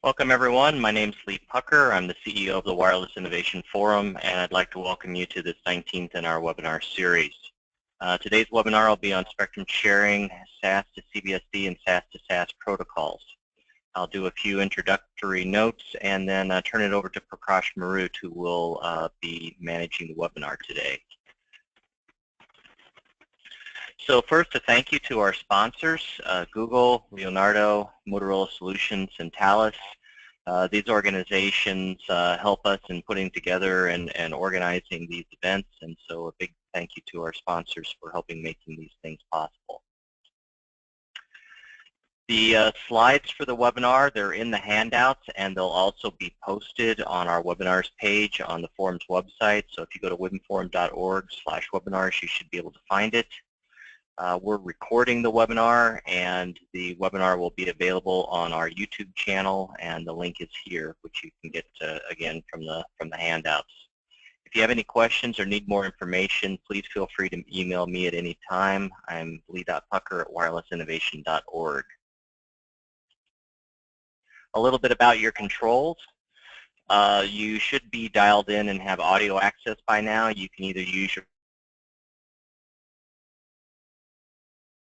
Welcome everyone. My name is Lee Pucker. I'm the CEO of the Wireless Innovation Forum, and I'd like to welcome you to this 19th in our webinar series. Today's webinar will be on spectrum sharing, SAS to CBSD and SAS to SAS protocols. I'll do a few introductory notes and then turn it over to Prakash Moorut, who will be managing the webinar today. So first, a thank you to our sponsors, Google, Leonardo, Motorola Solutions, and Thales. These organizations help us in putting together and organizing these events, and so a big thank you to our sponsors for helping making these things possible. The slides for the webinar, they're in the handouts, and they'll also be posted on our webinars page on the forum's website. So if you go to WInnForum.org/webinars, you should be able to find it. We're recording the webinar, and the webinar will be available on our YouTube channel, and the link is here, which you can get again from the handouts. If you have any questions or need more information, please feel free to email me at any time. I'm lee.pucker@wirelessinnovation.org. A little bit about your controls. You should be dialed in and have audio access by now. You can either use your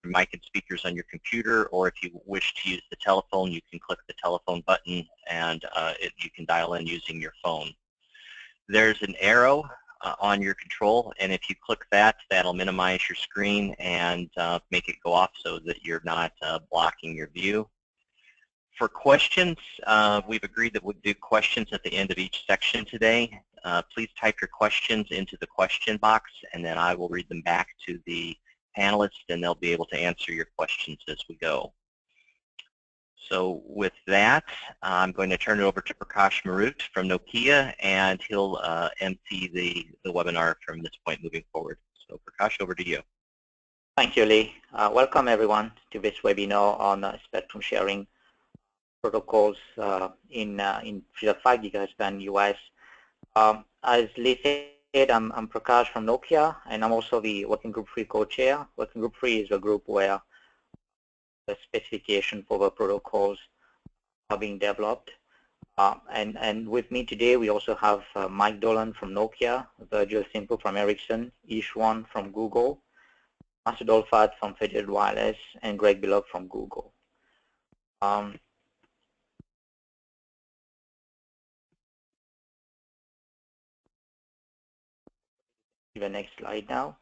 mic and speakers on your computer, or if you wish to use the telephone, you can click the telephone button and you can dial in using your phone. There's an arrow on your control, and if you click that, that'll minimize your screen and make it go off so that you're not blocking your view. For questions, we've agreed that we'll do questions at the end of each section today. Please type your questions into the question box, and then I will read them back to the panelists, and they'll be able to answer your questions as we go. So with that, I'm going to turn it over to Prakash Moorut from Nokia, and he'll MC the webinar from this point moving forward. So Prakash, over to you. Thank you, Lee. Welcome everyone to this webinar on spectrum sharing protocols in 5 GHz band US. As Lee said, I'm Prakash from Nokia, and I'm also the Working Group 3 co-chair. Working Group 3 is a group where the specification for the protocols are being developed. And with me today, we also have Mike Dolan from Nokia, Virgil Simple from Ericsson, Hsuan from Google, Masoud Olfat from Federated Wireless, and Greg Billock from Google. The next slide now.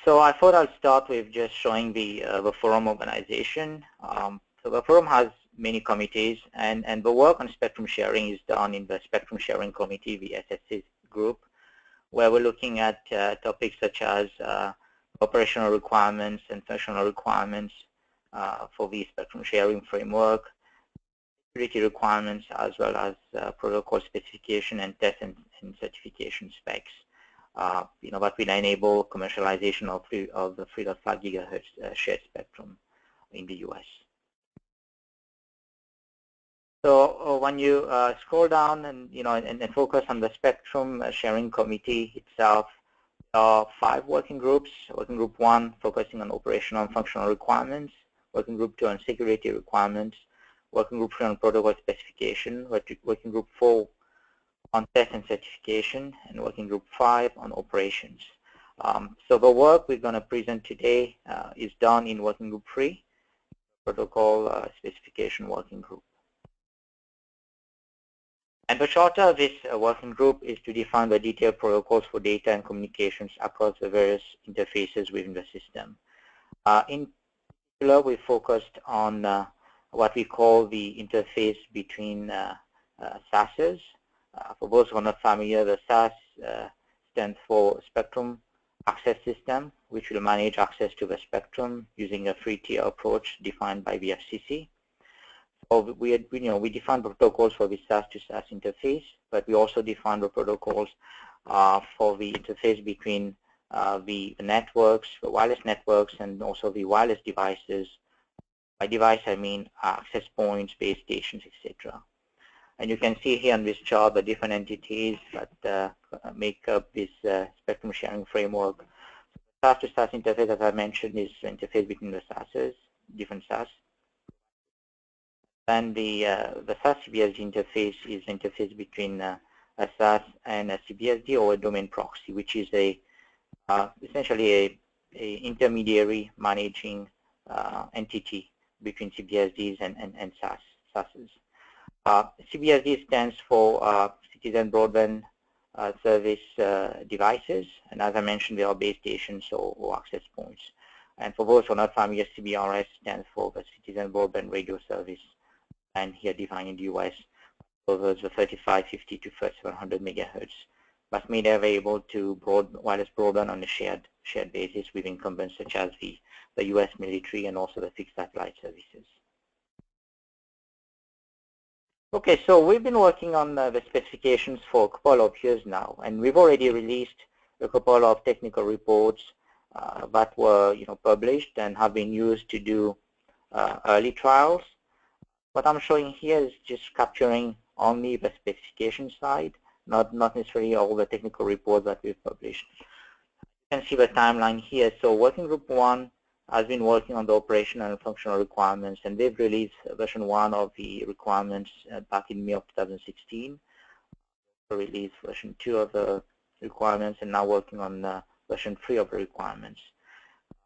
So I thought I'll start with just showing the forum organization. So the forum has many committees, and the work on spectrum sharing is done in the Spectrum Sharing Committee, the SSC group, where we're looking at topics such as operational requirements and functional requirements for the spectrum sharing framework, security requirements, as well as protocol specification and test and certification specs. That will enable commercialization of the 3.5 GHz shared spectrum in the US. So when you scroll down and and focus on the Spectrum Sharing Committee itself, there are 5 working groups. Working Group 1 focusing on operational and functional requirements. Working Group 2 on security requirements. Working Group 3 on protocol specification. Working Group 4 on test and certification, and Working Group 5 on operations. So the work we're going to present today is done in Working Group 3, protocol specification working group. And the charter of this working group is to define the detailed protocols for data and communications across the various interfaces within the system. In particular, we focused on what we call the interface between SASs. For those who are not familiar, the SAS stands for Spectrum Access System, which will manage access to the spectrum using a 3-tier approach defined by the FCC. So we define protocols for the SAS to SAS interface, but we also define the protocols for the interface between the networks, the wireless networks, and also the wireless devices. By device, I mean access points, base stations, etc. And you can see here on this chart the different entities that make up this spectrum sharing framework. SAS to SAS interface, as I mentioned, is the interface between the SASs, different SAS. Then the SAS-CBSD interface is the interface between a SAS and a CBSD, or a domain proxy, which is essentially a intermediary managing entity between CBSDs and SASs. CBSD stands for Citizen Broadband Service Devices, and as I mentioned, they are base stations or access points. And for those who are not familiar, CBRS stands for the Citizen Broadband Radio Service, and here defined in the US covers the 3550 to 3700 megahertz, but made available to wireless broadband on a shared basis with incumbents such as the US military and also the fixed satellite services. Okay, so we've been working on the specifications for a couple of years now, and we've already released a couple of technical reports that were published and have been used to do early trials. What I'm showing here is just capturing only the specification side, not necessarily all the technical reports that we've published. You can see the timeline here. So working group 1 has been working on the operational and functional requirements, and they've released version 1 of the requirements back in May of 2016. They released version 2 of the requirements, and now working on version 3 of the requirements.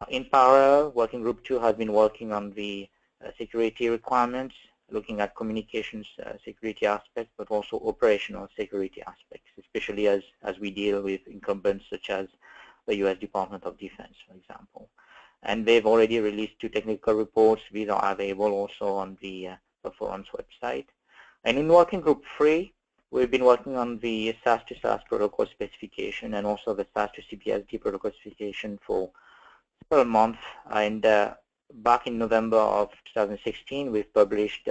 In parallel, working group 2 has been working on the security requirements, looking at communications security aspects, but also operational security aspects, especially as we deal with incumbents such as the US Department of Defense, for example. And they've already released 2 technical reports. These are available also on the forum's website. And in working group 3, we've been working on the SAS to SAS protocol specification and also the SAS to CBSD protocol specification for several months. And back in November of 2016, we've published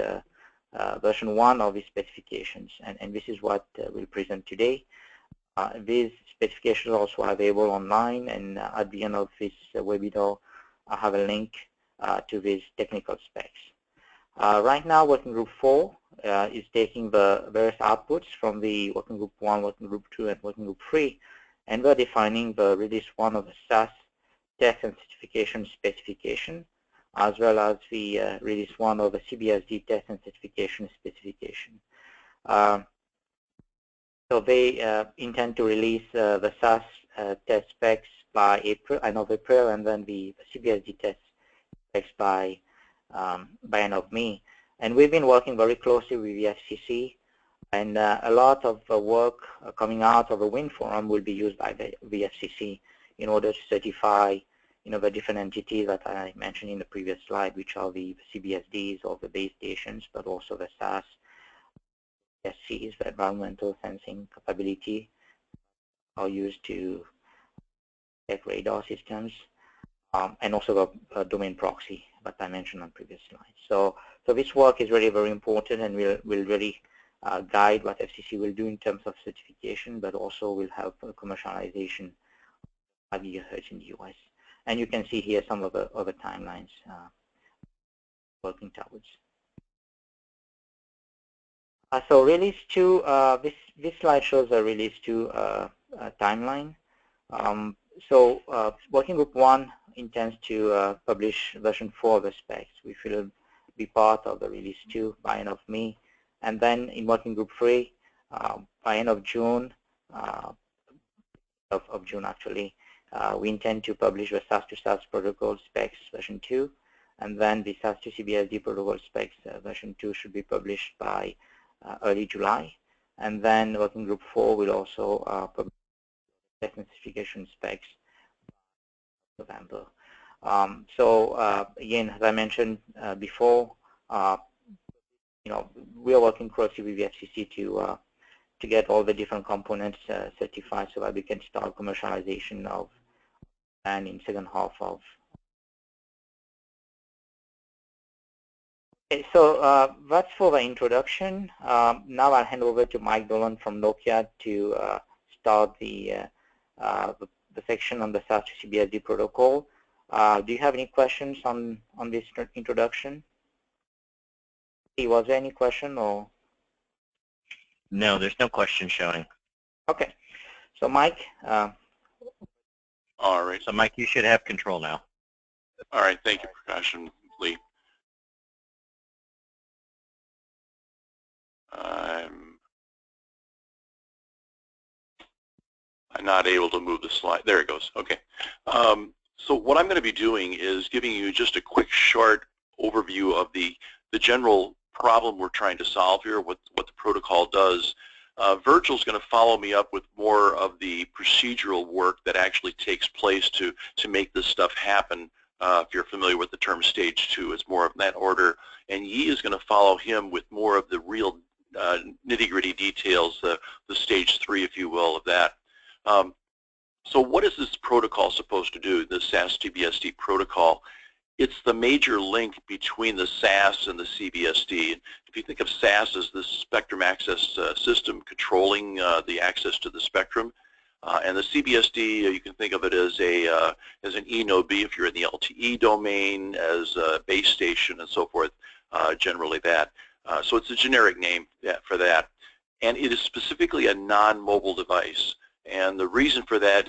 version 1 of the specifications, and this is what we'll present today. These specifications are also available online, and at the end of this webinar, I have a link to these technical specs. Right now, working group 4 is taking the various outputs from the working group 1, working group 2, and working group 3, and we're defining the release 1 of the SAS test and certification specification, as well as the release 1 of the CBSD test and certification specification. So they intend to release the SAS test specs by end of April, and then the CBSD test specs by end of May. And we've been working very closely with the FCC, and a lot of work coming out of the WInnForum will be used by the FCC in order to certify the different entities that I mentioned in the previous slide, which are the CBSDs or the base stations, but also the SAS, SCs, the environmental sensing capability, are used to check radar systems, and also the domain proxy that I mentioned on previous slides. So this work is really very important, and will really guide what FCC will do in terms of certification, but also will help commercialization of gigahertz in the US. And you can see here some of the timelines working towards. So release 2, this slide shows a release 2 timeline. So working group 1 intends to publish version 4 of the specs, which will be part of the release 2 by end of May. And then in working group 3, by end of June, actually, we intend to publish the SAS to SAS protocol specs version 2, and then the SAS to CBSD protocol specs version 2 should be published by early July. And then working group 4 will also publish test and certification specs in November. So again, as I mentioned before, we are working closely with the FCC to get all the different components certified so that we can start commercialization of and in second half of. Okay, so that's for the introduction. Now I'll hand over to Mike Dolan from Nokia to start the section on the SAS to CBSD protocol. Do you have any questions on this introduction? Was there any question or? No, there's no question showing. Okay, so Mike. All right. So Mike, you should have control now. All right. Thank you, Prakash and Lee. I'm not able to move the slide. There it goes. Okay. So what I'm going to be doing is giving you just a quick, short overview of the general problem we're trying to solve here, what the protocol does. Virgil's going to follow me up with more of the procedural work that actually takes place to make this stuff happen. If you're familiar with the term stage 2, it's more of that order. And Yi is going to follow him with more of the real nitty-gritty details, the stage 3, if you will, of that. So what is this protocol supposed to do, the SAS-CBSD protocol? It's the major link between the SAS and the CBSD. If you think of SAS as the spectrum access system controlling the access to the spectrum, and the CBSD, you can think of it as an eNodeB if you're in the LTE domain, as a base station and so forth, generally that. So it's a generic name for that. And it is specifically a non-mobile device. And the reason for that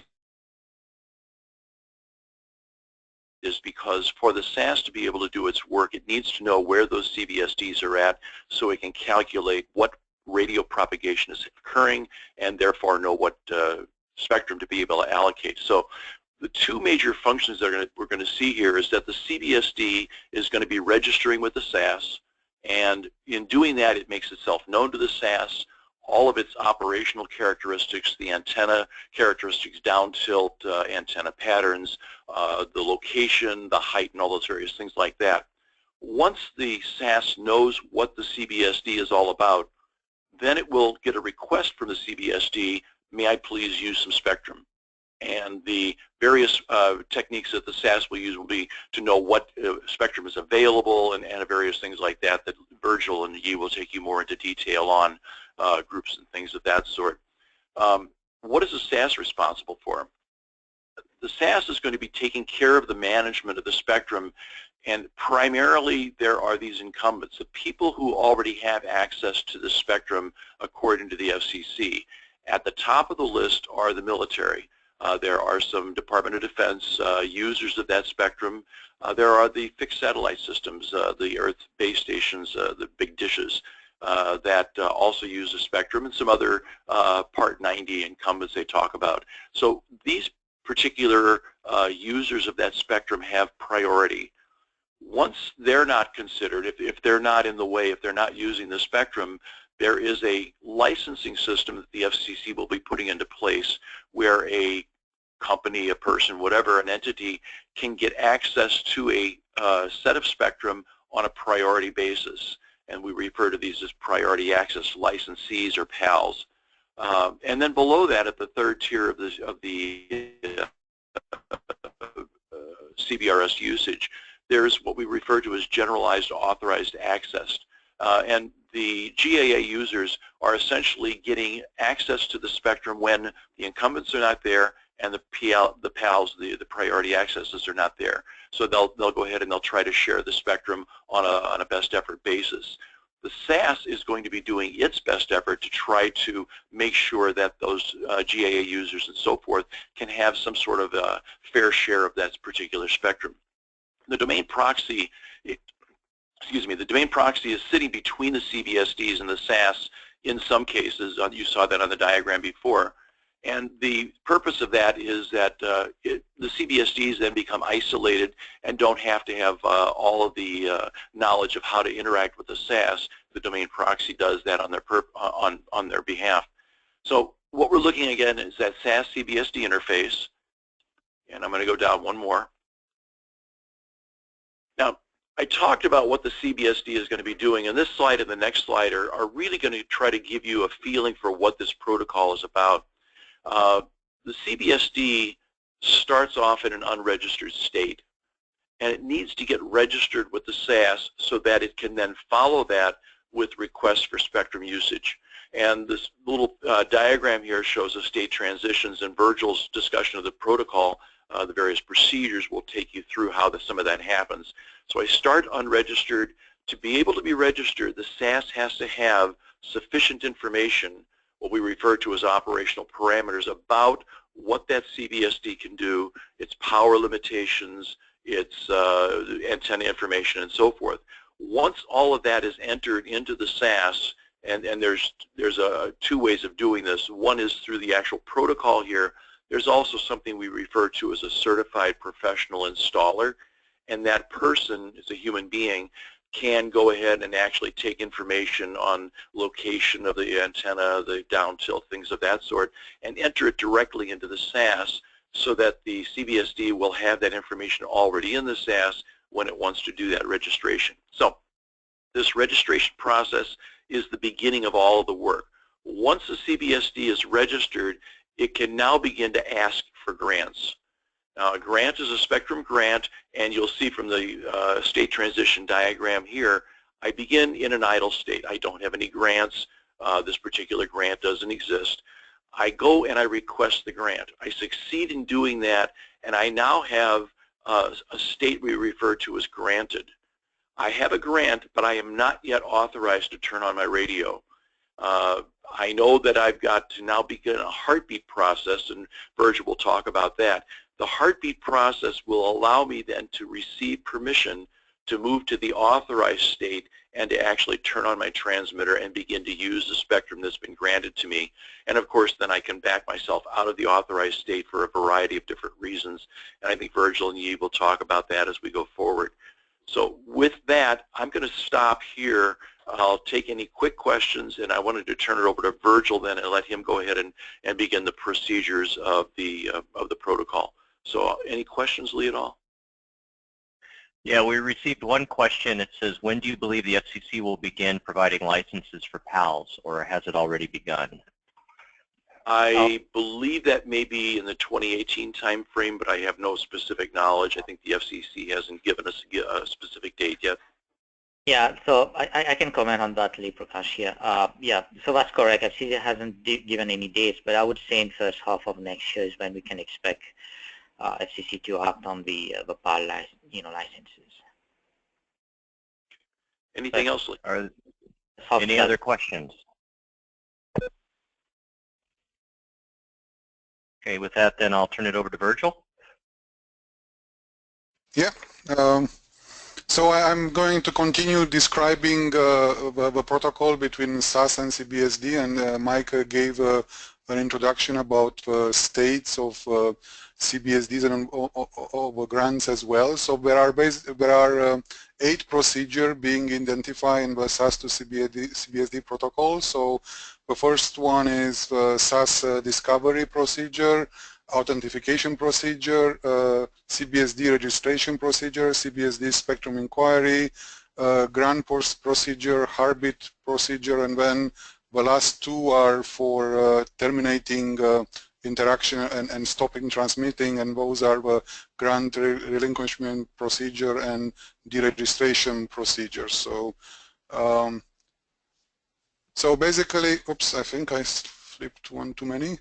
is because for the SAS to be able to do its work, it needs to know where those CBSDs are at so it can calculate what radio propagation is occurring and therefore know what spectrum to be able to allocate. So the two major functions that we're going to see here is that the CBSD is going to be registering with the SAS, and in doing that it makes itself known to the SAS, all of its operational characteristics, the antenna characteristics, down tilt, antenna patterns, the location, the height, and all those various things like that. Once the SAS knows what the CBSD is all about, then it will get a request from the CBSD, may I please use some spectrum? And the various techniques that the SAS will use will be to know what spectrum is available and various things like that that Virgil and Yi will take you more into detail on, groups and things of that sort. What is the SAS responsible for? The SAS is going to be taking care of the management of the spectrum, and primarily there are these incumbents, the people who already have access to the spectrum according to the FCC. At the top of the list are the military. There are some Department of Defense users of that spectrum. There are the fixed satellite systems, the Earth base stations, the big dishes that also use the spectrum, and some other Part 90 incumbents they talk about. So these particular users of that spectrum have priority. Once they're not considered, if they're not in the way, if they're not using the spectrum, there is a licensing system that the FCC will be putting into place where a company, a person, whatever, an entity can get access to a set of spectrum on a priority basis. And we refer to these as priority access licensees or PALs. And then below that, at the third tier of the CBRS usage, there's what we refer to as generalized authorized access. And the GAA users are essentially getting access to the spectrum when the incumbents are not there and the PALs, the priority accesses, are not there. So they'll go ahead and they'll try to share the spectrum on a best effort basis. The SAS is going to be doing its best effort to try to make sure that those GAA users and so forth can have some sort of a fair share of that particular spectrum. The domain proxy, the domain proxy is sitting between the CBSDs and the SAS in some cases. You saw that on the diagram before. And the purpose of that is that the CBSDs then become isolated and don't have to have all of the knowledge of how to interact with the SAS. The domain proxy does that on their behalf. So what we're looking at again is that SAS-CBSD interface. And I'm going to go down one more. Now, I talked about what the CBSD is going to be doing, and this slide and the next slide are really going to try to give you a feeling for what this protocol is about. The CBSD starts off in an unregistered state, and it needs to get registered with the SAS so that it can then follow that with requests for spectrum usage. And this little diagram here shows the state transitions, and Virgil's discussion of the protocol, the various procedures, will take you through how some of that happens. So I start unregistered. To be able to be registered, the SAS has to have sufficient information, what we refer to as operational parameters, about what that CBSD can do, its power limitations, its antenna information, and so forth. Once all of that is entered into the SAS And there's two ways of doing this. One is through the actual protocol here. There's also something we refer to as a certified professional installer, and that person is a human being, can go ahead and actually take information on location of the antenna, the down tilt, things of that sort, and enter it directly into the SAS so that the CBSD will have that information already in the SAS when it wants to do that registration. So this registration process is the beginning of all of the work. Once the CBSD is registered, it can now begin to ask for grants. Now, a grant is a spectrum grant, and you'll see from the state transition diagram here, I begin in an idle state. I don't have any grants. This particular grant doesn't exist. I go and I request the grant. I succeed in doing that, and I now have a state we refer to as granted. I have a grant, but I am not yet authorized to turn on my radio. I know that I've got to now begin a heartbeat process, and Virgil will talk about that. The heartbeat process will allow me then to receive permission to move to the authorized state and to actually turn on my transmitter and begin to use the spectrum that's been granted to me. And of course, then I can back myself out of the authorized state for a variety of different reasons. And I think Virgil and Yi will talk about that as we go forward. So with that, I'm going to stop here. I'll take any quick questions, and I wanted to turn it over to Virgil then and let him go ahead and begin the procedures of the protocol. So any questions, Lee, at all? Yeah, we received one question. It says, when do you believe the FCC will begin providing licenses for PALs, or has it already begun? I believe that may be in the 2018 time frame, but I have no specific knowledge. I think the FCC hasn't given us a specific date yet. Yeah, so I can comment on that, Lee, Prakash here. Yeah, so that's correct. FCC hasn't given any dates, but I would say in first half of next year is when we can expect FCC to act on the PAL licenses. Anything else, Lee? Any other questions? Okay, with that, then I'll turn it over to Virgil. Yeah. So I'm going to continue describing the protocol between SAS and CBSD, and Mike gave an introduction about states of CBSDs and of grants as well. So there are 8 procedures being identified in the SAS to CBSD protocol. So the first one is the SAS discovery procedure, authentication procedure, CBSD registration procedure, CBSD spectrum inquiry, grant procedure, heartbeat procedure, and then the last 2 are for terminating interaction and stopping transmitting, and those are the grant relinquishment procedure and deregistration procedure. So, so basically, oops, I think I flipped one too many.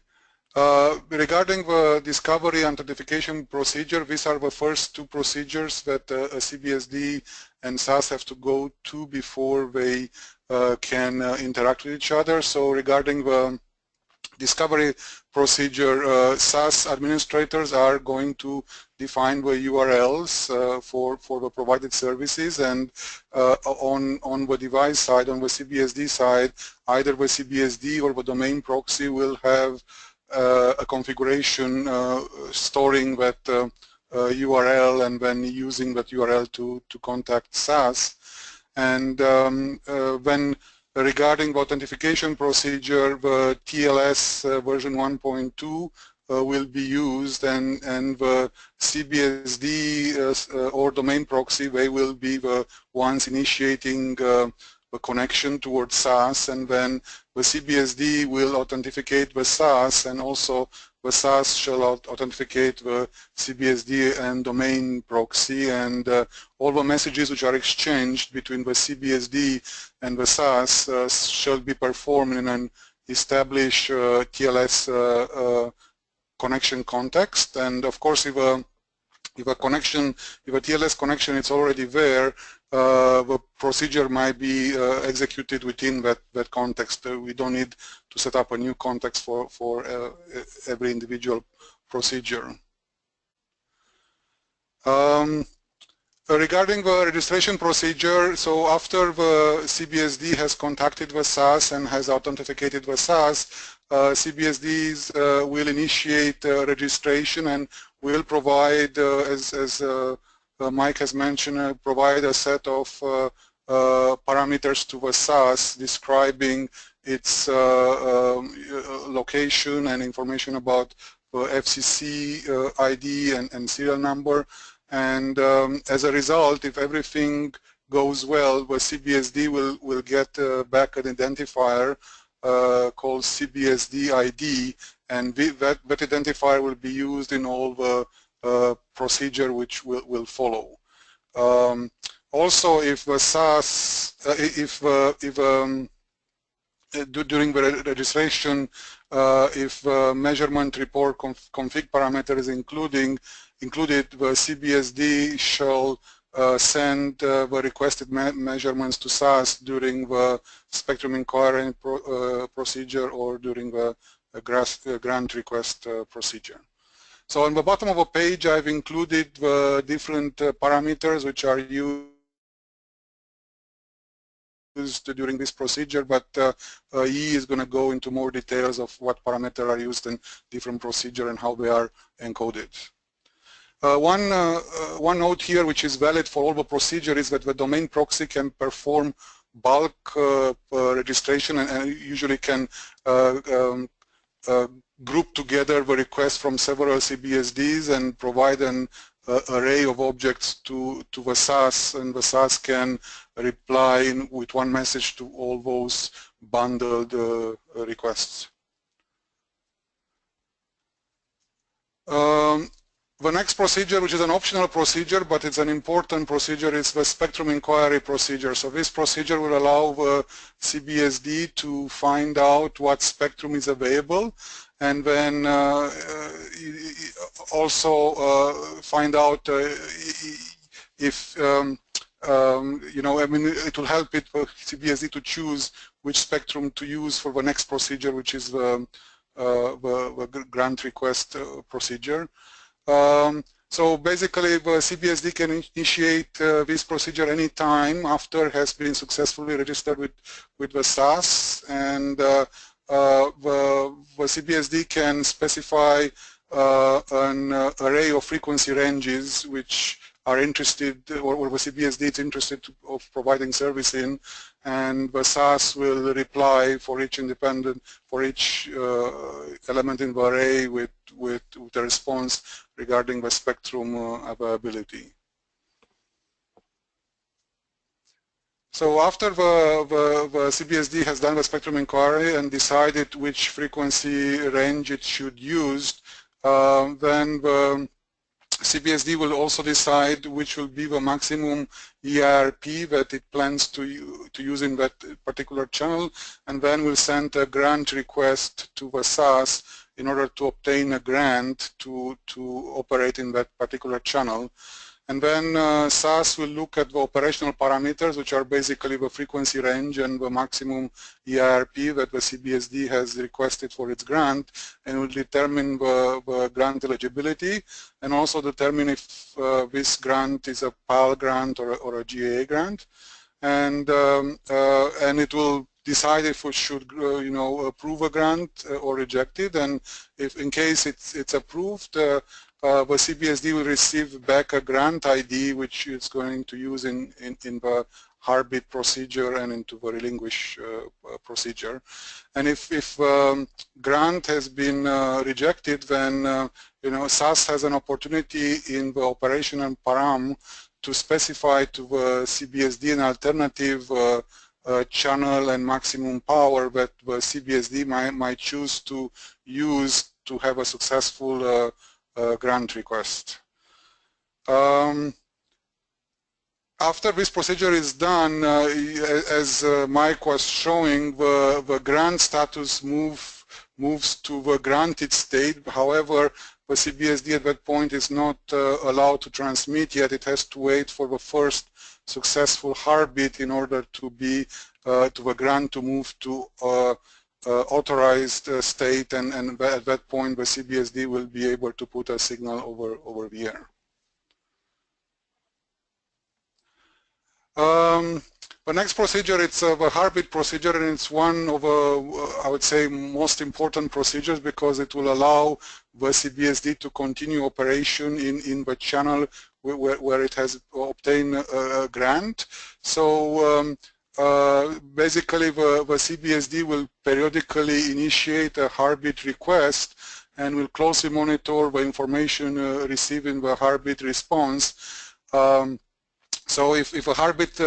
Regarding the discovery and authentication procedure, these are the first 2 procedures that a CBSD and SAS have to go to before they can interact with each other. So regarding the discovery procedure, SAS administrators are going to define the URLs for the provided services, and on the device side, on the CBSD side, either the CBSD or the domain proxy will have a configuration storing that URL and then using that URL to contact SAS. And when regarding the authentication procedure, the TLS version 1.2 will be used, and the CBSD or domain proxy, they will be the ones initiating the connection towards SAS, and then the CBSD will authenticate the SAS, and also the SAS shall authenticate the CBSD and domain proxy, and all the messages which are exchanged between the CBSD and the SAS shall be performed in an established TLS connection context. And of course, if a TLS connection is already there, the procedure might be executed within that context. We don't need to set up a new context for every individual procedure. Regarding the registration procedure, so after the CBSD has contacted the SAS and has authenticated the SAS, CBSDs will initiate registration and will provide, as Mike has mentioned, provide a set of parameters to the SAS describing its location and information about FCC ID and serial number. And as a result, if everything goes well, the CBSD will get back an identifier called CBSD ID, and that identifier will be used in all the procedure which will follow. Also, if the SAS, during the registration, if the measurement report config parameter is included, the CBSD shall send the requested measurements to SAS during the spectrum inquiry procedure or during the grant request procedure. So on the bottom of the page, I've included the different parameters which are used during this procedure, but E is going to go into more details of what parameters are used in different procedure and how they are encoded. One note here which is valid for all the procedure is that the domain proxy can perform bulk registration and usually can group together the requests from several CBSDs and provide an array of objects to the SAS, and the SAS can reply with one message to all those bundled requests. The next procedure, which is an optional procedure, but it's an important procedure, is the spectrum inquiry procedure. So this procedure will allow the CBSD to find out what spectrum is available, and then also find out if you know, I mean, it will help it for CBSD to choose which spectrum to use for the next procedure, which is the grant request procedure. So basically, the CBSD can initiate this procedure any time after it has been successfully registered with the SAS, and the CBSD can specify an array of frequency ranges which are interested, or the CBSD is interested of providing service in, and the SAS will reply for each independent, for each element in the array with a response regarding the spectrum availability. So after the CBSD has done the spectrum inquiry and decided which frequency range it should use, then the CBSD will also decide which will be the maximum EIRP that it plans to use in that particular channel, and then will send a grant request to the SAS in order to obtain a grant to operate in that particular channel. And then SAS will look at the operational parameters, which are basically the frequency range and the maximum EIRP that the CBSD has requested for its grant, and will determine the grant eligibility, and also determine if this grant is a PAL grant or a GAA grant, and it will decide if we should, you know, approve a grant or reject it, and if in case it's approved, the CBSD will receive back a grant ID which it's going to use in the heartbeat procedure and into the relinquish procedure. And if grant has been rejected, then you know, SAS has an opportunity in the operational param to specify to the CBSD an alternative channel and maximum power that the CBSD might choose to use to have a successful grant request. After this procedure is done, as Mike was showing, the grant status moves to the granted state. However, the CBSD at that point is not allowed to transmit yet. It has to wait for the first successful heartbeat in order to be to the grant to move to authorized state, and at that point the CBSD will be able to put a signal over the air. The next procedure, it's the heartbeat procedure, and it's one of, I would say, most important procedures because it will allow the CBSD to continue operation in the channel where it has obtained a grant. So basically the CBSD will periodically initiate a heartbeat request and will closely monitor the information received in the heartbeat response. So if a heartbeat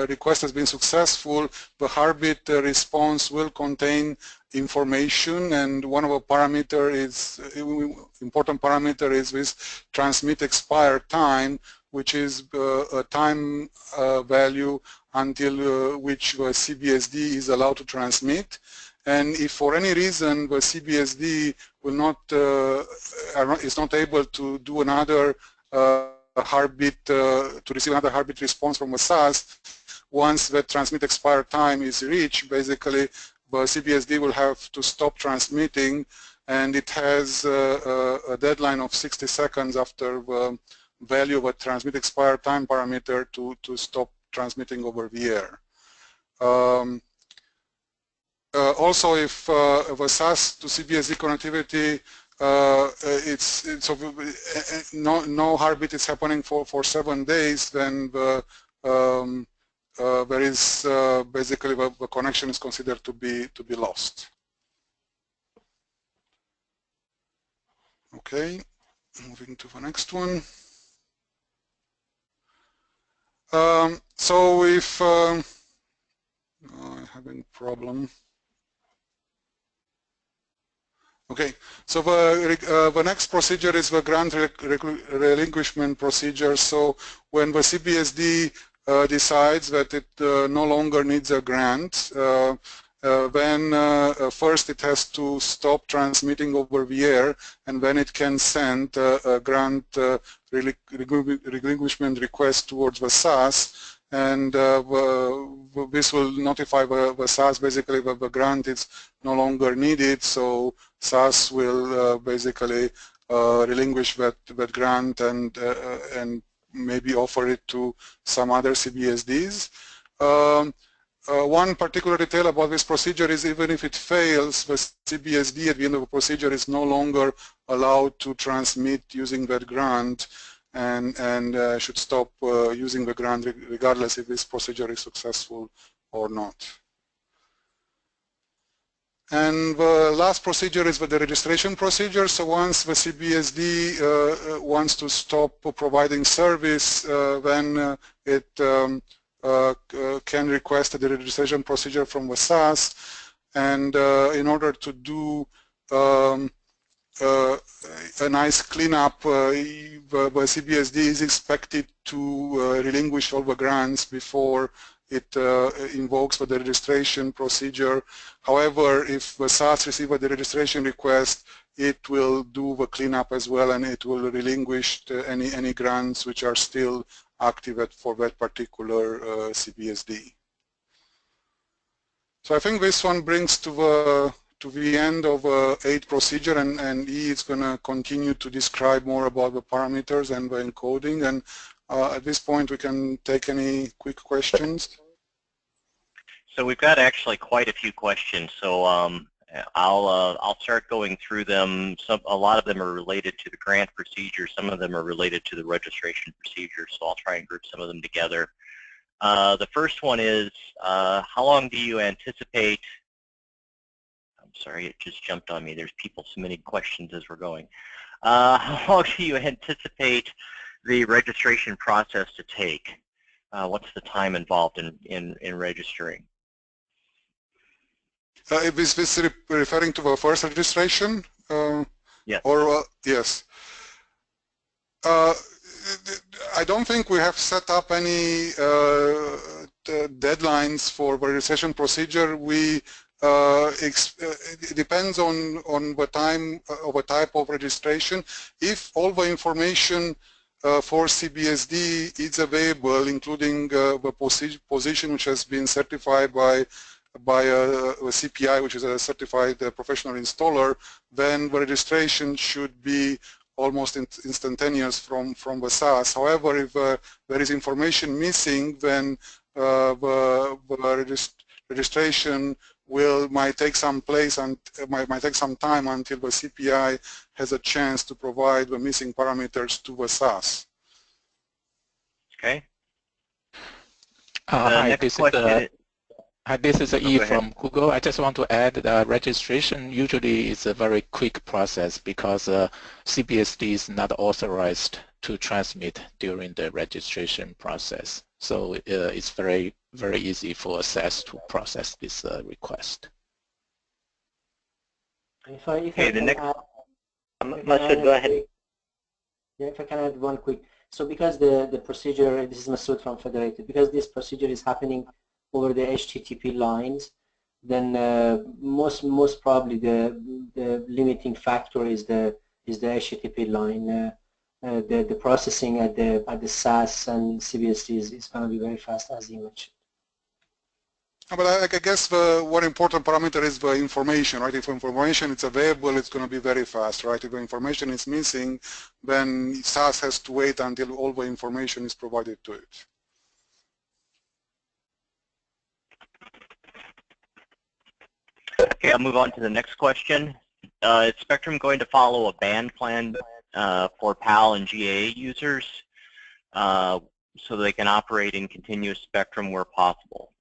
request has been successful, the heartbeat response will contain information, and one of the important parameter is this transmit expire time, which is a time value until which the CBSD is allowed to transmit. And if for any reason the CBSD will not is not able to do another heartbeat to receive another heartbeat response from a SAS, once the transmit expire time is reached, basically the CBSD will have to stop transmitting, and it has a deadline of 60 seconds after the value of a transmit expire time parameter to stop transmitting over the air. Also, if the SAS to CBSD connectivity no heartbeat is happening for 7 days, then there is basically the connection is considered to be lost. Okay, moving to the next one. So if I'm having problem. Okay, so the next procedure is the grant relinquishment procedure. So when the CBSD decides that it no longer needs a grant, then first it has to stop transmitting over the air, and then it can send a grant relinquishment request towards the SAS, and this will notify the SAS basically that the grant is no longer needed, so SAS will basically relinquish that grant and maybe offer it to some other CBSDs. One particular detail about this procedure is even if it fails, the CBSD at the end of the procedure is no longer allowed to transmit using that grant, and should stop using the grant regardless if this procedure is successful or not. And the last procedure is the deregistration procedure. So once the CBSD wants to stop providing service, then it can request a deregistration procedure from the SAS, and in order to do a nice cleanup, the CBSD is expected to relinquish all the grants before it invokes the deregistration procedure. However, if the SAS receives a deregistration request, it will do the cleanup as well, and it will relinquish any grants which are still active for that particular CBSD. So I think this one brings to the end of 8 procedure, and E is going to continue to describe more about the parameters and the encoding. And at this point, we can take any quick questions. So we've got actually quite a few questions. So I'll start going through them. A lot of them are related to the grant procedure. Some of them are related to the registration procedure. So I'll try and group some of them together. The first one is, how long do you anticipate? I'm sorry, it just jumped on me. There's people submitting questions as we're going. How long do you anticipate the registration process to take? What's the time involved in registering? Is this referring to the first registration? Yes. Or yes. I don't think we have set up any deadlines for the registration procedure. It depends on the time of the type of registration. If all the information for CBSD is available, including the position which has been certified by a CPI, which is a certified professional installer, then the registration should be almost instantaneous from the SAS. However, if there is information missing, then the registration might take some place and might take some time until the CPI has a chance to provide the missing parameters to the SAS. Okay. Hi, this is E ahead. from Google. I just want to add that registration usually is a very quick process because CBSD is not authorized to transmit during the registration process. So it's very easy for SAS to process this request. Masoud, go ahead. Yeah, if I can add one quick. So because the procedure, this is Masoud from Federated, because this procedure is happening over the HTTP lines, then most probably the limiting factor is the HTTP line. The processing at the SAS and CBSD is going to be very fast, as you mentioned. But I guess one important parameter is the information, right? If information is available, it's going to be very fast, right? If the information is missing, then SAS has to wait until all the information is provided to it. Okay, I'll move on to the next question. Is Spectrum going to follow a band plan for PAL and GAA users so they can operate in continuous spectrum where possible?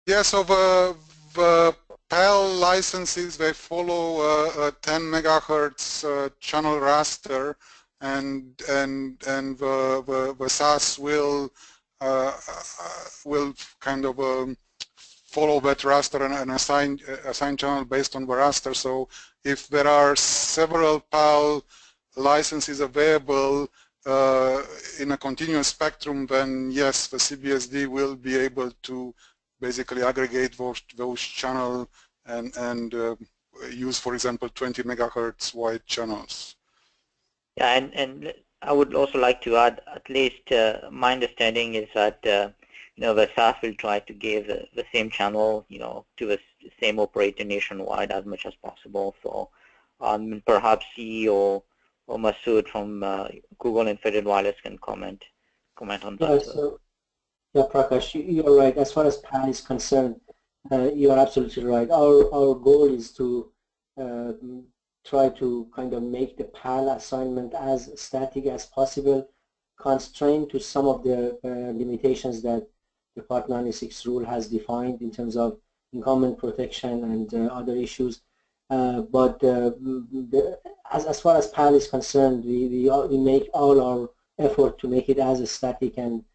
Yeah, so the PAL licenses, they follow a 10 megahertz channel raster, and the SAS will kind of follow that raster and assign channel based on the raster. So if there are several PAL licenses available in a continuous spectrum, then yes, the CBSD will be able to basically aggregate those channels and use, for example, 20 megahertz wide channels. Yeah, and I would also like to add, at least my understanding is that the SAS will try to give the same channel, to the same operator nationwide as much as possible. So perhaps he or Masoud from Google and Federated Wireless can comment on that. So, yeah, Prakash, you're right. As far as PAL is concerned, you are absolutely right. Our goal is to try to kind of make the PAL assignment as static as possible, constrained to some of the limitations that the Part 96 rule has defined in terms of incumbent protection and other issues. But as far as PAL is concerned, we make all our effort to make it as static and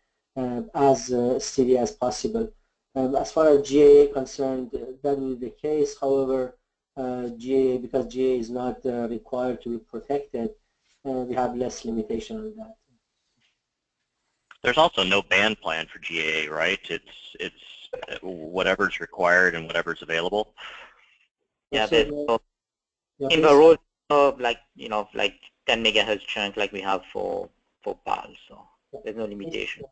as steady as possible. As far as GAA concerned, that will be the case. However, GAA, because GAA is not required to be protected, we have less limitation on that. There's also no band plan for GAA, right? It's whatever's required and whatever's available. Yeah, So, in the rule of like 10 megahertz chunk like we have for PAL, so there's no limitation.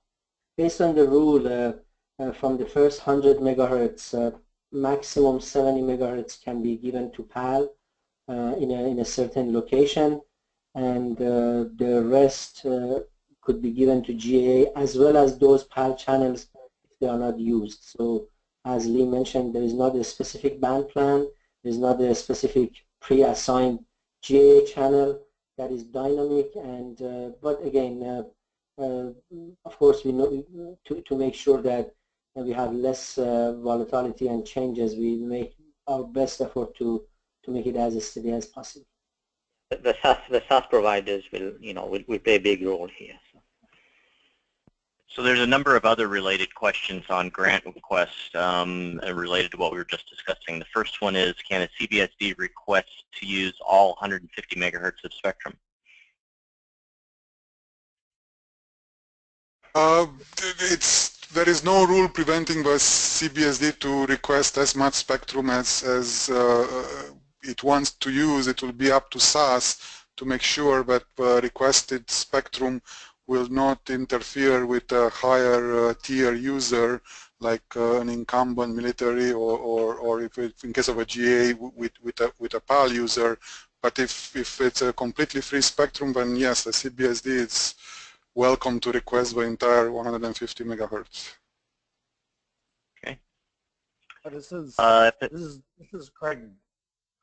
Based on the rule, from the first 100 megahertz, maximum 70 megahertz can be given to PAL in a certain location, and the rest could be given to GAA, as well as those PAL channels if they are not used. So as Lee mentioned, there is not a specific band plan, there is not a specific pre-assigned GAA channel that is dynamic, and but again, of course, we know to make sure that we have less volatility and changes, we make our best effort to make it as steady as possible. The SAS providers will play a big role here. So there's a number of other related questions on grant requests related to what we were just discussing. The first one is, can a CBSD request to use all 150 megahertz of spectrum? There is no rule preventing the CBSD to request as much spectrum as it wants to use. It will be up to SAS to make sure that the requested spectrum will not interfere with a higher tier user like an incumbent military or if it, in case of a GA with a PAL user. But if it's a completely free spectrum, then yes, the CBSD is welcome to request the entire 150 megahertz. Okay. This is Craig.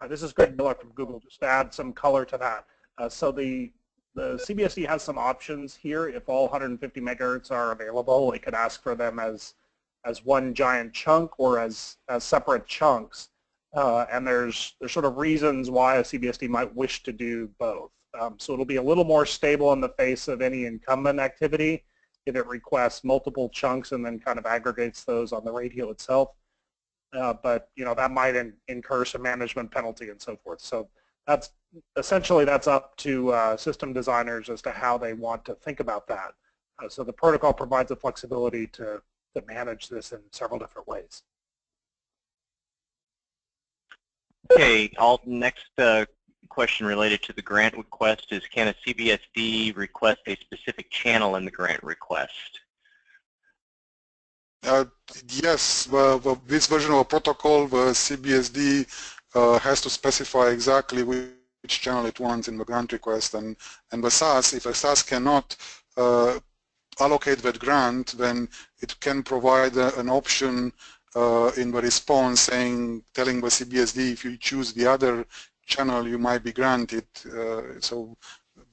This is Craig Billock from Google. Just to add some color to that. So the CBSD has some options here. If all 150 megahertz are available, it could ask for them as one giant chunk or as separate chunks. And there's sort of reasons why a CBSD might wish to do both. So it'll be a little more stable in the face of any incumbent activity if it requests multiple chunks and then kind of aggregates those on the radio itself. But that might incur some management penalty and so forth. So that's up to system designers as to how they want to think about that. So the protocol provides the flexibility to manage this in several different ways. Okay, next question related to the grant request is, can a CBSD request a specific channel in the grant request? Yes, this version of a protocol, the CBSD has to specify exactly which channel it wants in the grant request, and the SAS, if a SAS cannot allocate that grant, then it can provide an option in the response telling the CBSD if you choose the other channel you might be granted. So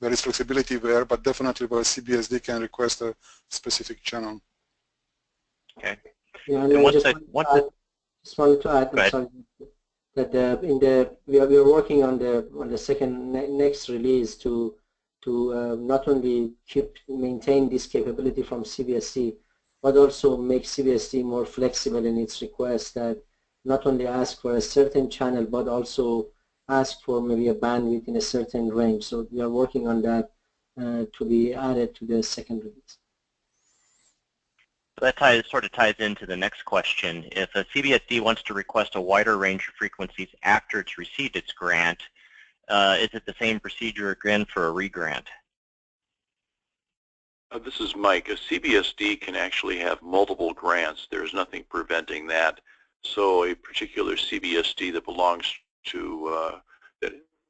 there is flexibility there, but definitely the CBSD can request a specific channel. Okay. Yeah, and I just wanted to add, I'm sorry, that we are working on the second next release to not only maintain this capability from CBSD, but also make CBSD more flexible in its request, that not only ask for a certain channel, but also ask for maybe a bandwidth in a certain range. So we are working on that to be added to the second release. That sort of ties into the next question. If a CBSD wants to request a wider range of frequencies after it's received its grant, is it the same procedure again for a re-grant? This is Mike. A CBSD can actually have multiple grants. There's nothing preventing that. So a particular CBSD that belongs to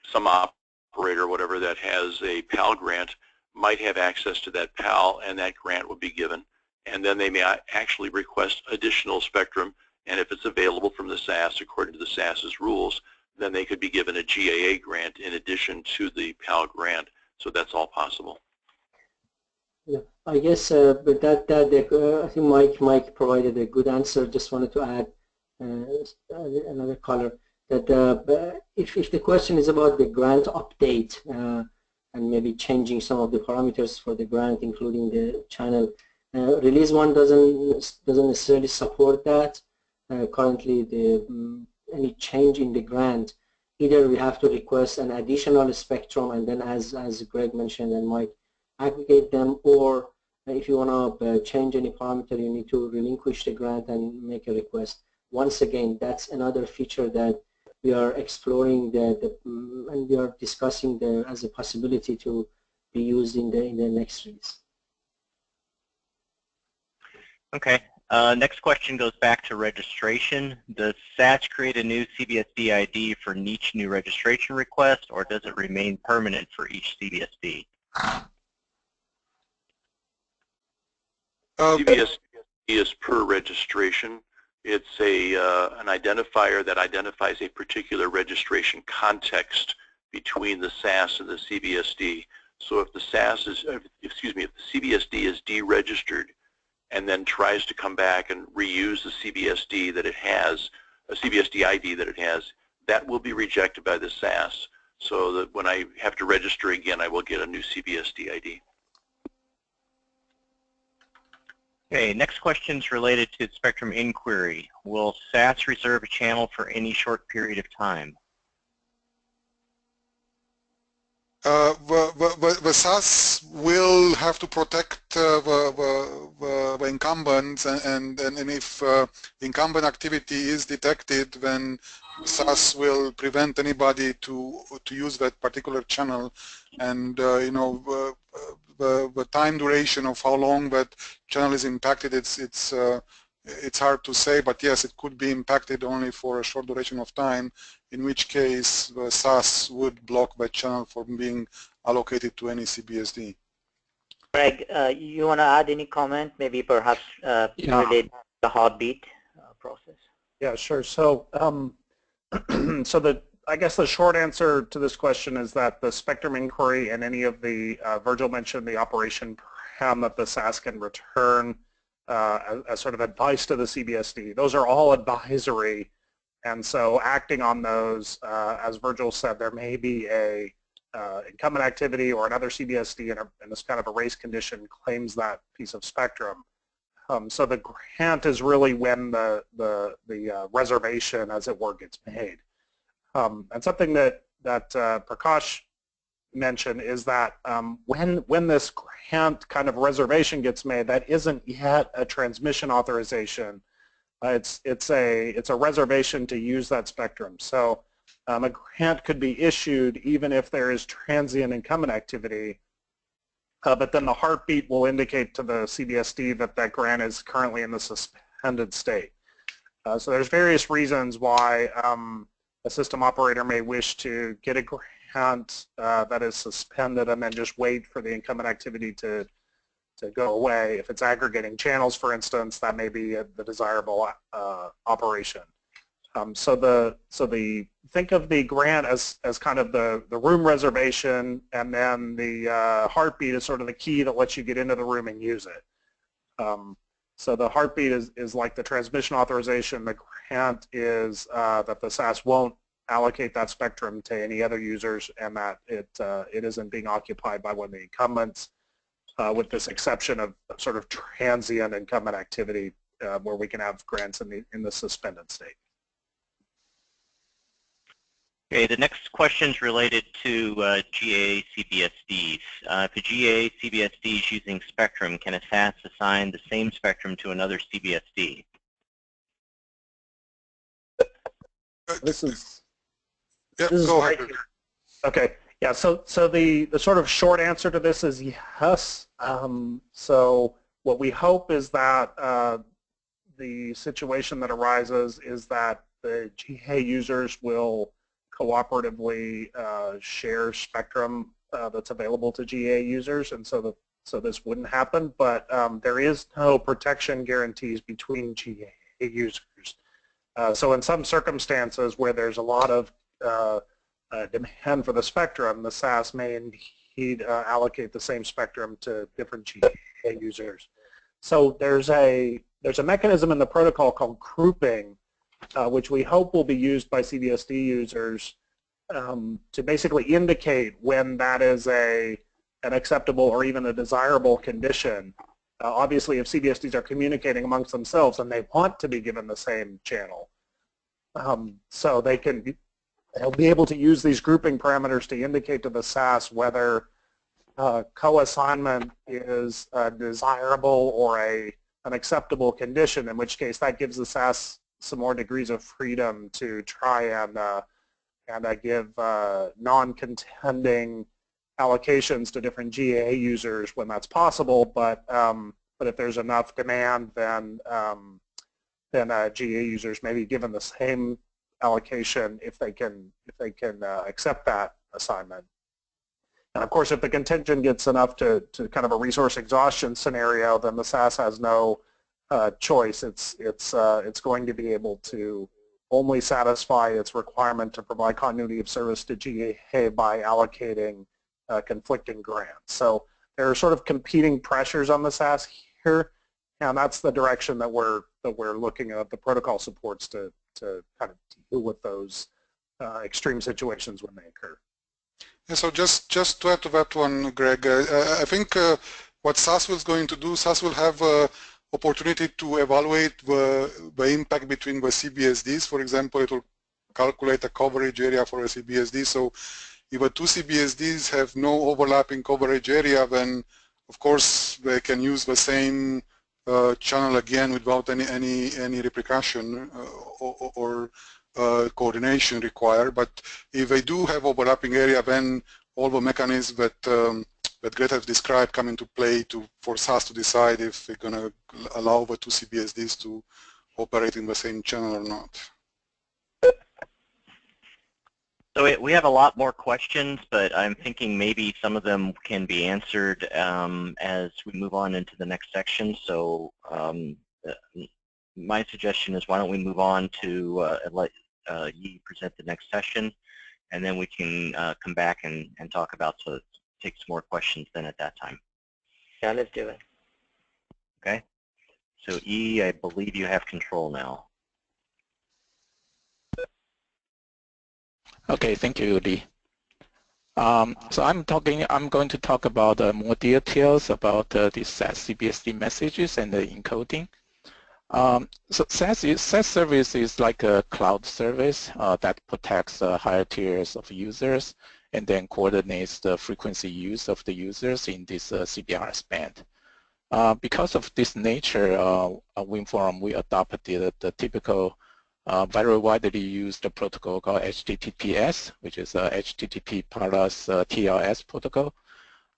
some operator or whatever that has a PAL grant might have access to that PAL, and that grant would be given. And then they may actually request additional spectrum, and if it's available from the SAS according to the SAS's rules, then they could be given a GAA grant in addition to the PAL grant. So that's all possible. Yeah, I guess but I think Mike provided a good answer. Just wanted to add another color, that if the question is about the grant update and maybe changing some of the parameters for the grant, including the channel, release 1 doesn't necessarily support that. Currently, any change in the grant, either we have to request an additional spectrum and then, as Greg mentioned and Mike, aggregate them, or if you want to change any parameter, you need to relinquish the grant and make a request. Once again, that's another feature that we are exploring and we are discussing as a possibility to be used in the next release. Okay. Next question goes back to registration. Does SAS create a new CBSD ID for each new registration request, or does it remain permanent for each CBSD? CBSD is per registration. It's an identifier that identifies a particular registration context between the SAS and the CBSD. So if the SAS is, if the CBSD is deregistered and then tries to come back and reuse the CBSD that it has, a CBSD ID that it has, that will be rejected by the SAS. So that when I have to register again, I will get a new CBSD ID. Okay, next question is related to spectrum inquiry. Will SAS reserve a channel for any short period of time? The SAS will have to protect the incumbents, and if incumbent activity is detected, then SAS will prevent anybody to use that particular channel. And the time duration of how long that channel is impacted, it's hard to say, but yes, it could be impacted only for a short duration of time, in which case the SAS would block that channel from being allocated to any CBSD. Greg, you want to add any comment, maybe perhaps related to the heartbeat process? Yeah, sure. So, I guess the short answer to this question is that the spectrum inquiry and any of the, Virgil mentioned the operation program that the SAS can return as sort of advice to the CBSD. Those are all advisory, and so acting on those, as Virgil said, there may be a incumbent activity or another CBSD in this kind of a race condition claims that piece of spectrum. So the grant is really when the reservation, as it were, gets made. And something that Prakash mentioned is that when this grant kind of reservation gets made, that isn't yet a transmission authorization. It's a reservation to use that spectrum. So a grant could be issued even if there is transient incumbent activity, but then the heartbeat will indicate to the CBSD that that grant is currently in the suspended state. So there's various reasons why a system operator may wish to get a grant that is suspended and then just wait for the incumbent activity to go away. If it's aggregating channels, for instance, that may be the desirable operation. So think of the grant as kind of the room reservation, and then the heartbeat is sort of the key that lets you get into the room and use it. So the heartbeat is like the transmission authorization. The grant is that the SAS won't allocate that spectrum to any other users, and that it isn't being occupied by one of the incumbents, with this exception of sort of transient incumbent activity where we can have grants in the suspended state. Okay, the next question is related to GA-CBSDs. If a GA-CBSD is using spectrum, can a SAS assign the same spectrum to another CBSD? This is go ahead. Okay, yeah, so the sort of short answer to this is yes. So what we hope is that the situation that arises is that the GA users will cooperatively share spectrum that's available to GA users, and so this wouldn't happen, but there is no protection guarantees between GA users. So in some circumstances where there's a lot of demand for the spectrum, the SAS may indeed allocate the same spectrum to different GA users. So there's a mechanism in the protocol called grouping, which we hope will be used by CBSD users to basically indicate when that is an acceptable or even a desirable condition. Obviously, if CBSDs are communicating amongst themselves and they want to be given the same channel, so they'll be able to use these grouping parameters to indicate to the SAS whether co-assignment is desirable or an acceptable condition, in which case that gives the SAS some more degrees of freedom to try and give non-contending allocations to different GA users when that's possible. But if there's enough demand, then GA users may be given the same allocation if they can accept that assignment. And of course, if the contingent gets enough to kind of a resource exhaustion scenario, then the SAS has no choice. It's going to be able to only satisfy its requirement to provide continuity of service to GA by allocating conflicting grants. So there are sort of competing pressures on the SAS here, and that's the direction that we're looking at. The protocol supports to kind of deal with those extreme situations when they occur. Yeah, so just to add to that one, Greg, I think what SAS is going to do, SAS will have opportunity to evaluate the impact between the CBSDs. For example, it will calculate a coverage area for a CBSD. So if the two CBSDs have no overlapping coverage area, then of course they can use the same channel again without any repercussion or coordination required. But if they do have overlapping area, then all the mechanisms that that Greta has described come into play for SAS to decide if we're going to allow the two CBSDs to operate in the same channel or not. So we have a lot more questions, but I'm thinking maybe some of them can be answered as we move on into the next section. So my suggestion is why don't we move on to let Yi present the next session, and then we can come back and talk about, so take some more questions then at that time. Yeah, let's do it. Okay. So Yi, I believe you have control now. Okay, thank you, Lee. So I'm going to talk about more details about the SAS-CBSD messages and the encoding. So SAS service is like a cloud service that protects higher tiers of users and then coordinates the frequency use of the users in this CBRS band. Because of this nature, WInnForum, we adopted the typical very widely used protocol called HTTPS, which is HTTP plus TLS protocol,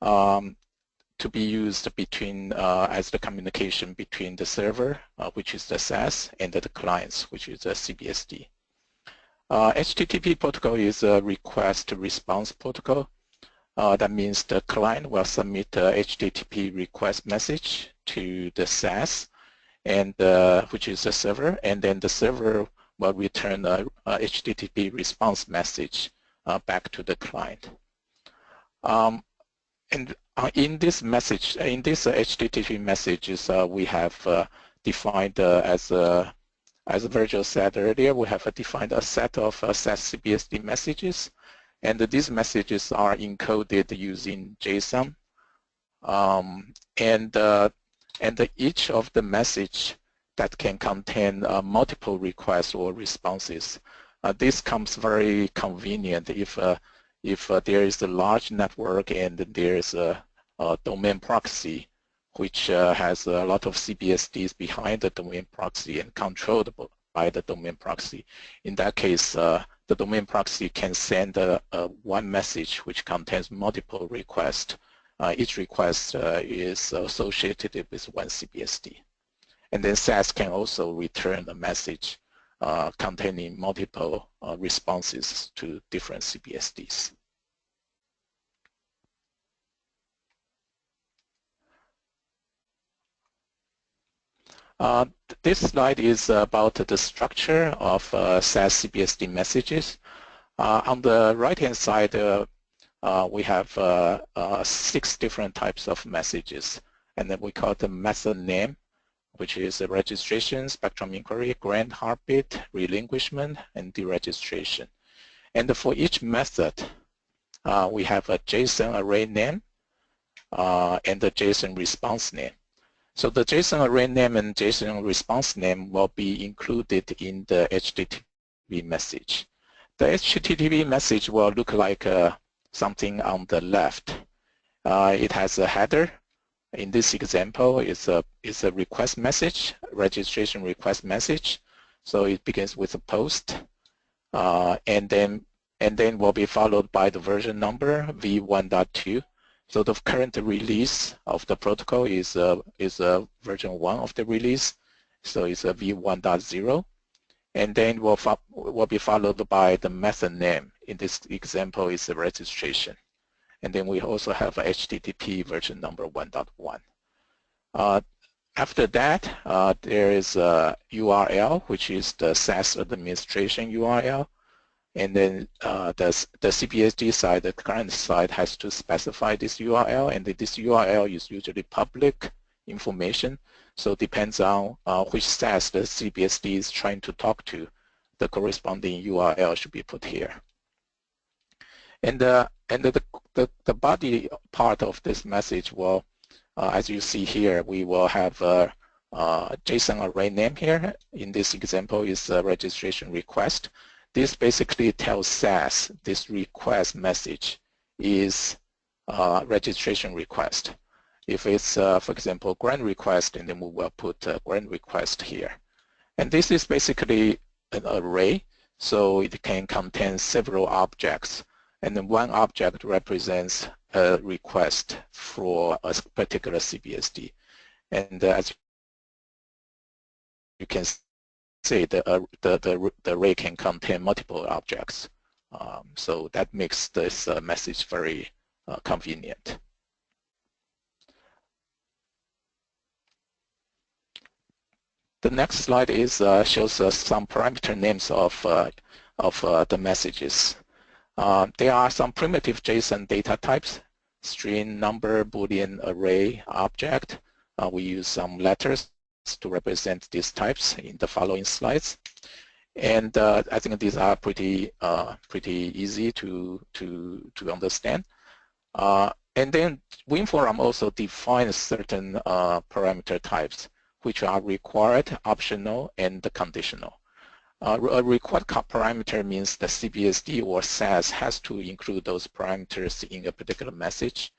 to be used between as the communication between the server, which is the SAS, and the clients, which is the CBSD. HTTP protocol is a request-response protocol. That means the client will submit the HTTP request message to the SAS, and which is the server, and then the server will return a HTTP response message back to the client. And in this message, in this HTTP messages, we have defined as Virgil said earlier, we have defined a set of SAS-CBSD messages, and these messages are encoded using JSON, and each of the message that can contain multiple requests or responses. This comes very convenient if there is a large network and there is a domain proxy which has a lot of CBSDs behind the domain proxy and controlled by the domain proxy. In that case, the domain proxy can send one message which contains multiple requests. Each request is associated with one CBSD. And then SAS can also return a message containing multiple responses to different CBSDs. This slide is about the structure of SAS-CBSD messages. On the right-hand side, we have 6 different types of messages, and then we call them method name, which is a registration, spectrum inquiry, grant heartbeat, relinquishment, and deregistration. And for each method, we have a JSON array name and the JSON response name. So the JSON array name and JSON response name will be included in the HTTP message. The HTTP message will look like something on the left. It has a header. In this example, it's a request message, registration request message. So it begins with a post, and then will be followed by the version number v1.2. So the current release of the protocol is version 1 of the release. So it's a v1.0, and then will be followed by the method name. In this example, is the registration. And then we also have a HTTP version number 1.1. After that, there is a URL, which is the SAS administration URL. And then the CBSD side, the client side, has to specify this URL, and this URL is usually public information. So it depends on which SAS the CBSD is trying to talk to. The corresponding URL should be put here. And the body part of this message will, as you see here, we will have a JSON array name here. In this example, is a registration request. This basically tells SAS this request message is registration request. If it's, for example, grant request, and then we will put grant request here. And this is basically an array, so it can contain several objects. And then one object represents a request for a particular CBSD. And as you can see, the array can contain multiple objects. So that makes this message very convenient. The next slide is shows us some parameter names of the messages. There are some primitive JSON data types: string, number, Boolean, array, object. We use some letters to represent these types in the following slides. And I think these are pretty easy to understand. And then WInnForum also defines certain parameter types, which are required, optional, and conditional. A required parameter means the CBSD or SAS has to include those parameters in a particular message.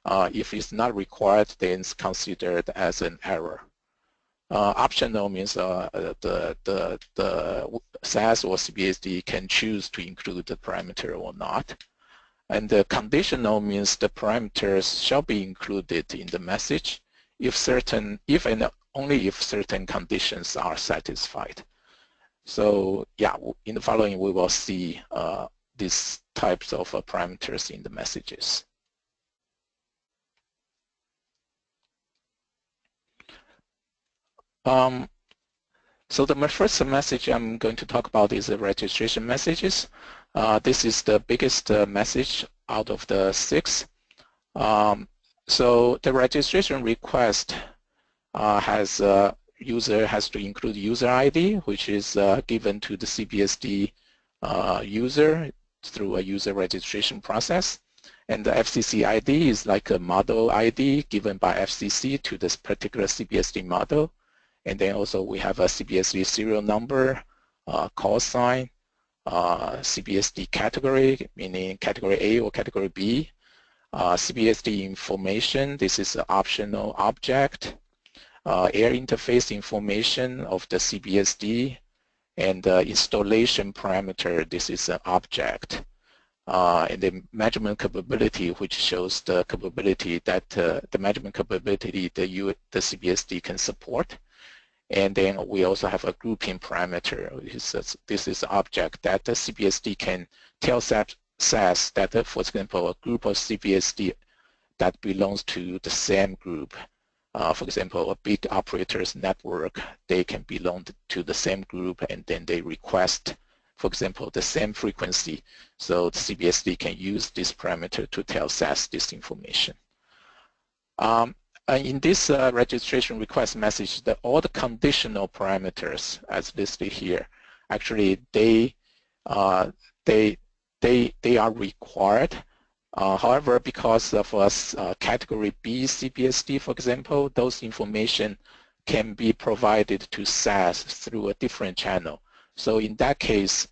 If it's not required, then it's considered as an error. Optional means the SAS or CBSD can choose to include the parameter or not. And the conditional means the parameters shall be included in the message if and only if certain conditions are satisfied. So yeah, in the following we will see these types of parameters in the messages. So the first message I'm going to talk about is the registration messages. This is the biggest message out of the 6. So the registration request user has to include user ID, which is given to the CBSD user through a user registration process. And the FCC ID is like a model ID given by FCC to this particular CBSD model. And then also we have a CBSD serial number, call sign, CBSD category, meaning category A or category B, CBSD information, this is an optional object, air interface information of the CBSD, and installation parameter, this is an object. And the measurement capability, which shows the capability that the measurement capability the CBSD can support. And then we also have a grouping parameter. This is an object that the CBSD can tell SAS that, for example, a group of CBSD that belongs to the same group. For example, a big operator's network, they can belong to the same group, and then they request, for example, the same frequency. So the CBSD can use this parameter to tell SAS this information. In this registration request message, all the conditional parameters as listed here, actually they are required. However, because of category B CBSD, for example, those information can be provided to SAS through a different channel. So in that case,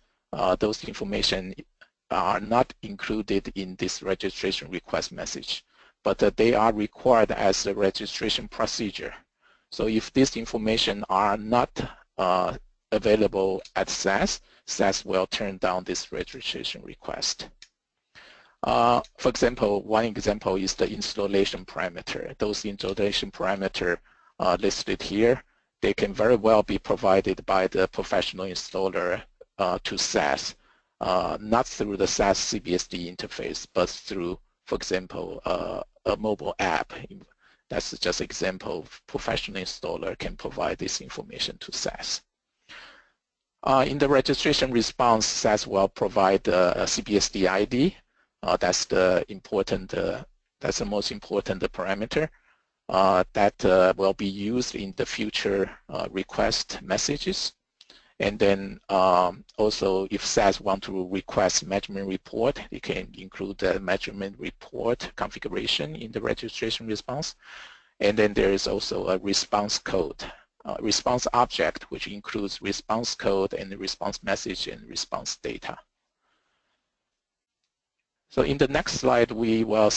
those information are not included in this registration request message, but they are required as a registration procedure. So if this information are not available at SAS, SAS will turn down this registration request. For example, one example is the installation parameter. Those installation parameter listed here, they can very well be provided by the professional installer to SAS, not through the SAS-CBSD interface, but through, for example, a mobile app. That's just an example. Professional installer can provide this information to SAS. In the registration response, SAS will provide a CBSD ID. That's the most important parameter that will be used in the future request messages. And then also, if SAS want to request measurement report, it can include the measurement report configuration in the registration response. And then there is also a response code, response object, which includes response code and the response message and response data. So in the next slide, we will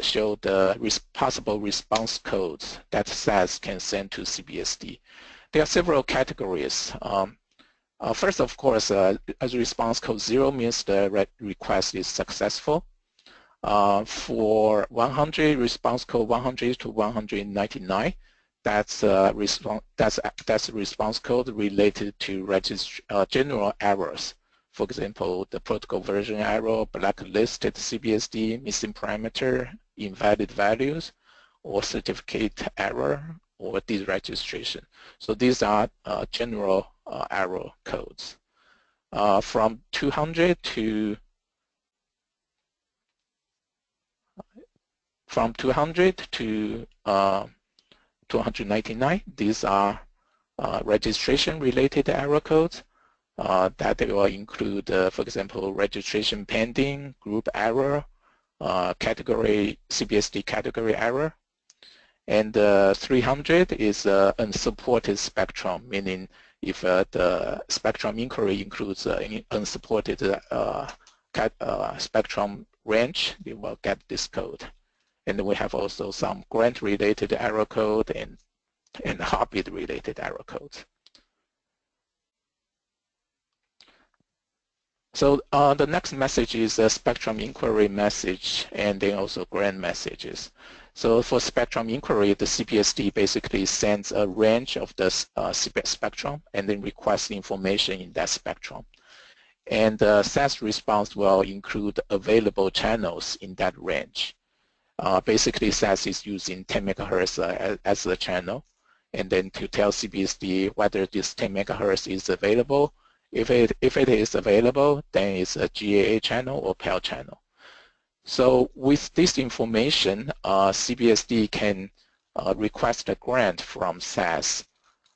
show the possible response codes that SAS can send to CBSD. There are several categories. First, of course, as response code 0 means the request is successful. For 100, response code 100 to 199, that's response code related to general errors. For example, the protocol version error, blacklisted CBSD, missing parameter, invalid values, or certificate error, or deregistration. So these are general error codes. From 200 to 299, these are registration-related error codes that they will include, for example, registration pending, group error, category CBSD category error, and 300 is unsupported spectrum, meaning if the spectrum inquiry includes unsupported spectrum range, they will get this code. And we have also some grant-related error code and heartbeat-related error codes. So the next message is a spectrum inquiry message and then also grant messages. So for spectrum inquiry, the CBSD basically sends a range of the spectrum and then requests information in that spectrum. And the SAS response will include available channels in that range. Basically, SAS is using 10 megahertz as the channel, and then to tell CBSD whether this 10 megahertz is available. If it is available, then it's a GAA channel or PAL channel. So with this information, CBSD can request a grant from SAS.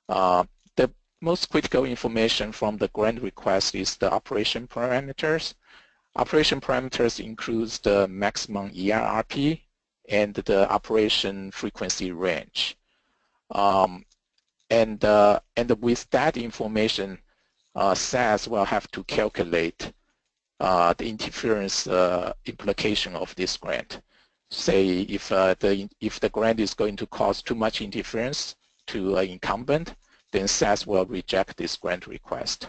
The most critical information from the grant request is the operation parameters. Operation parameters includes the maximum EIRP and the operation frequency range. And with that information, SAS will have to calculate the interference implication of this grant. Say if the grant is going to cause too much interference to an incumbent, then SAS will reject this grant request.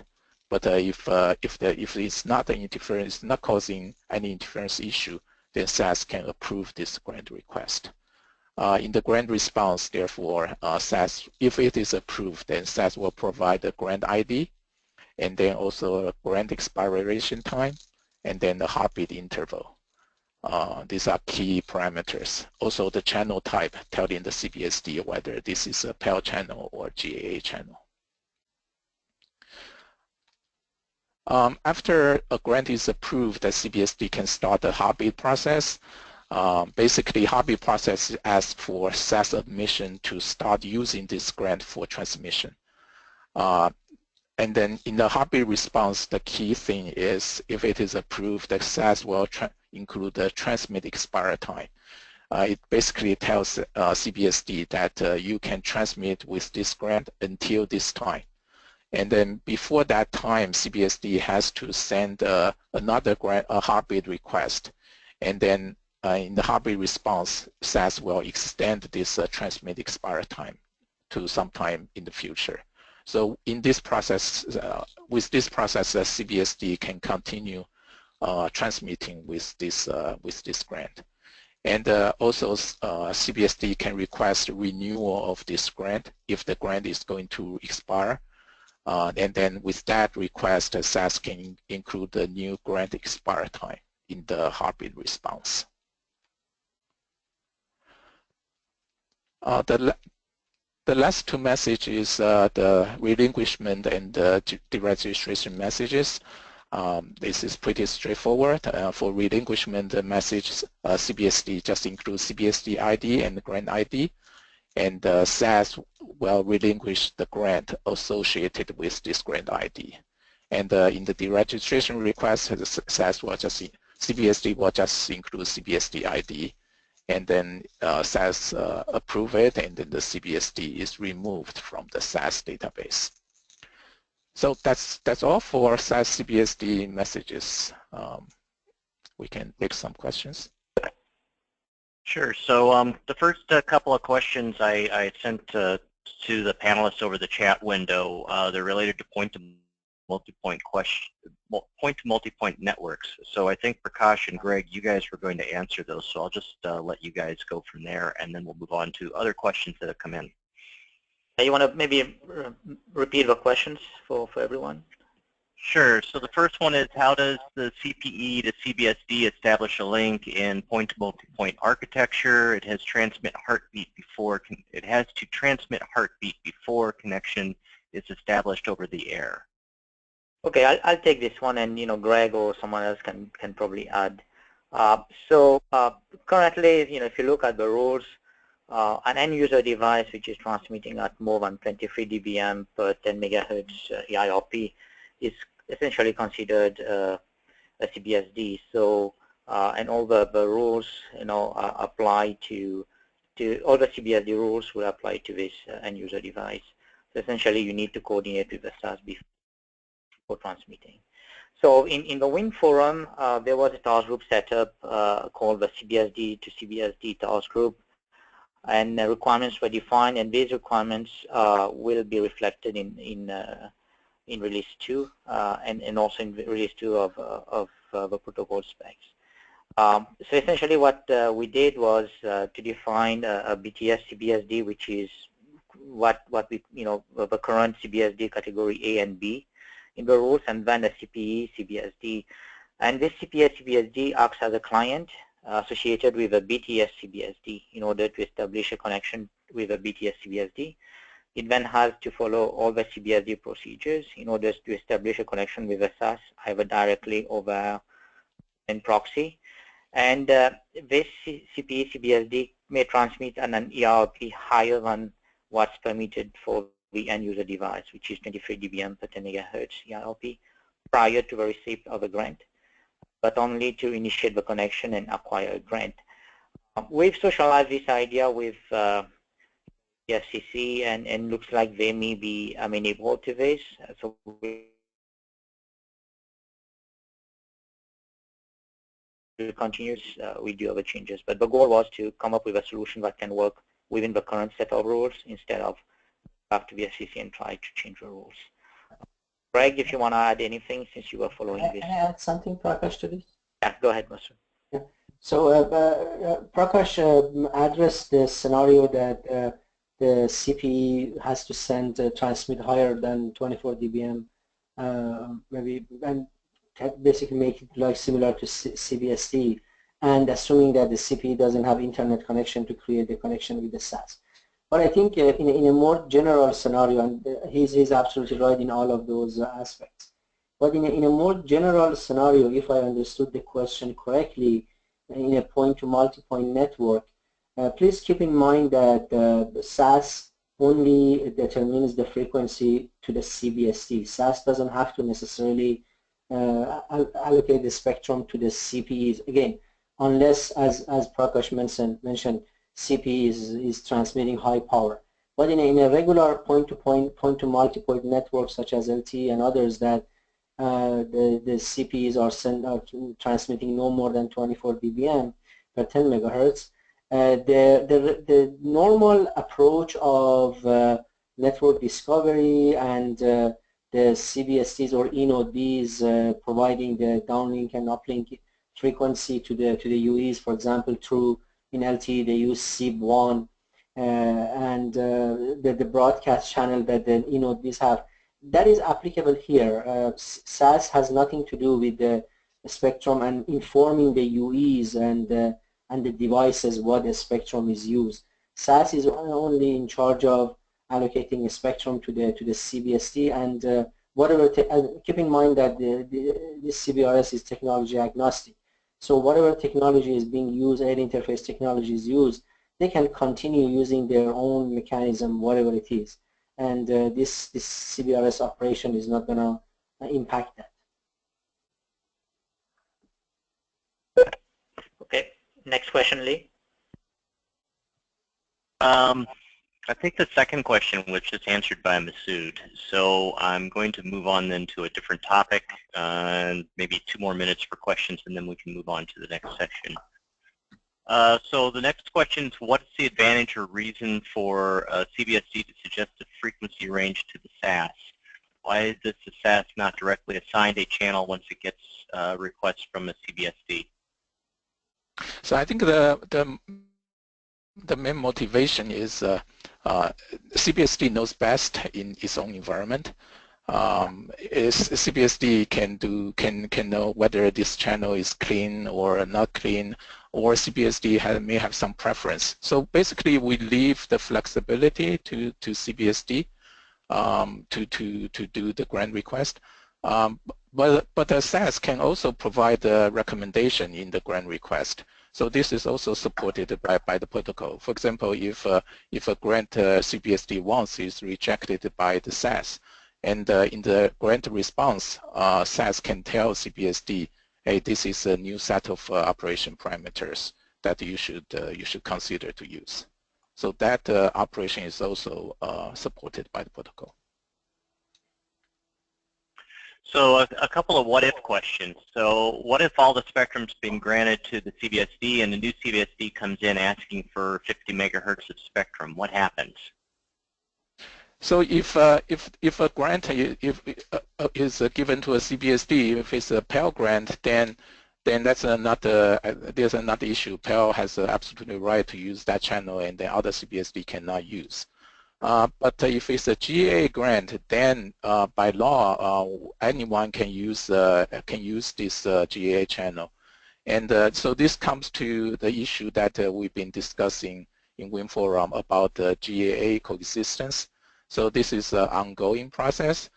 But if it's not an interference, not causing any interference issue, then SAS can approve this grant request. In the grant response, therefore, SAS, if it is approved, then SAS will provide a grant ID, and then also a grant expiration time, and then the heartbeat interval. These are key parameters. Also the channel type telling the CBSD whether this is a PAL channel or GAA channel. After a grant is approved, the CBSD can start the heartbeat process. Basically, heartbeat process asks for SAS admission to start using this grant for transmission. And then in the heartbeat response, the key thing is if it is approved, the SAS will include the transmit expire time. It basically tells CBSD that you can transmit with this grant until this time. And then before that time, CBSD has to send another grant, a heartbeat request. And then in the heartbeat response, SAS will extend this transmit expire time to sometime in the future. So in this process, with this process, CBSD can continue transmitting with this grant. And also CBSD can request renewal of this grant if the grant is going to expire. And then with that request, SAS can include the new grant expire time in the heartbeat response. The last two messages, the relinquishment and the deregistration messages. This is pretty straightforward. For relinquishment message, CBSD just includes CBSD ID and grant ID, and SAS will relinquish the grant associated with this grant ID. And in the deregistration request, SAS will just CBSD will just include CBSD ID, and then SAS approve it, and then the CBSD is removed from the SAS database. So that's all for SAS-CBSD messages. We can take some questions. Sure. So the first couple of questions I sent to the panelists over the chat window, they're related to point-to-multipoint point-to-multipoint networks. So I think Prakash and Greg, you guys were going to answer those, so I'll just let you guys go from there, and then we'll move on to other questions that have come in. You want to maybe repeat the questions for everyone? Sure. So the first one is, how does the CPE to CBSD establish a link in point-to-multipoint architecture? It has to transmit heartbeat before connection is established over the air. Okay, I'll take this one, and Greg or someone else can probably add. Currently, if you look at the rules, an end user device which is transmitting at more than 23 dBm per 10 megahertz EIRP is essentially considered a CBSD. So, and all the rules, apply to all the CBSD rules will apply to this end user device. So essentially, you need to coordinate with the SAS before transmitting. So in the WInnForum, there was a task group set up called the CBSD to CBSD task group, and requirements were defined, and these requirements will be reflected in release 2 and also in release 2 of the protocol specs. So essentially what we did was to define a BTS CBSD, which is what we, the current CBSD category A and B in the rules, and then a CPE CBSD. And this CPE CBSD acts as a client associated with a BTS CBSD in order to establish a connection with a BTS CBSD. It then has to follow all the CBSD procedures in order to establish a connection with a SAS, either directly or via in proxy. And this CPE CBSD may transmit an EIRP higher than what's permitted for the end user device, which is 23 dBm per 10 megahertz EIRP, prior to the receipt of a grant, but only to initiate the connection and acquire a grant. We've socialized this idea with the SSC, and looks like they may be amenable to this. So we continue, we do other changes, but the goal was to come up with a solution that can work within the current set of rules instead of back to the SSC and try to change the rules. Greg, if you want to add anything, since you were following this. Can I add something, Prakash, to this? Yeah, go ahead, Masoud. Yeah. So Prakash addressed the scenario that the CPE has to send transmit higher than 24 dBm, maybe, and basically make it like similar to CBSD, and assuming that the CPE doesn't have internet connection to create the connection with the SAS. But I think in a more general scenario, and he's absolutely right in all of those aspects. But in a more general scenario, if I understood the question correctly, in a point-to-multipoint network, please keep in mind that the SAS only determines the frequency to the CBSD. SAS doesn't have to necessarily allocate the spectrum to the CPEs. Again, unless, as Prakash mentioned, CPE is transmitting high power. But in a regular point-to-multipoint network such as LTE and others, that the CPEs are transmitting no more than 24 dBm per 10 megahertz. The normal approach of network discovery and the CBSDs or eNodeBs providing the downlink and uplink frequency to the UEs, for example, through in LTE they use SIB1 and the broadcast channel that the eNodeBs have. That is applicable here. SAS has nothing to do with the spectrum and informing the UEs and the devices what the spectrum is used. SAS is only in charge of allocating a spectrum to the CBSD, and whatever. Keep in mind that this CBRS is technology agnostic. So whatever technology is being used, air interface technology is used, they can continue using their own mechanism, whatever it is. And this CBRS operation is not going to impact that. Okay, next question, Lee. I think the second question was just answered by Masoud, so I'm going to move on then to a different topic, and maybe 2 more minutes for questions, and then we can move on to the next section. So the next question is, what is the advantage or reason for CBSD to suggest a frequency range to the SAS? Why is the SAS not directly assigned a channel once it gets requests from a CBSD? So I think the main motivation is CBSD knows best in its own environment. CBSD can know whether this channel is clean or not clean, or CBSD may have some preference. So basically, we leave the flexibility to CBSD to do the grant request. But the SAS can also provide a recommendation in the grant request. So this is also supported by the protocol. For example, if a grant CBSD wants is rejected by the SAS, and in the grant response, SAS can tell CBSD, hey, this is a new set of operation parameters that you should consider to use. So that operation is also supported by the protocol. So a couple of what-if questions. So what if all the spectrum's been granted to the CBSD and the new CBSD comes in asking for 50 megahertz of spectrum? What happens? So if a grant is given to a CBSD, if it's a Pell grant, then that's there's another issue. Pell has absolutely right to use that channel, and the other CBSD cannot use. But if it's a GA grant, then by law, anyone can use this GA channel, and so this comes to the issue that we've been discussing in WInnForum about the GAA coexistence. So this is an ongoing process.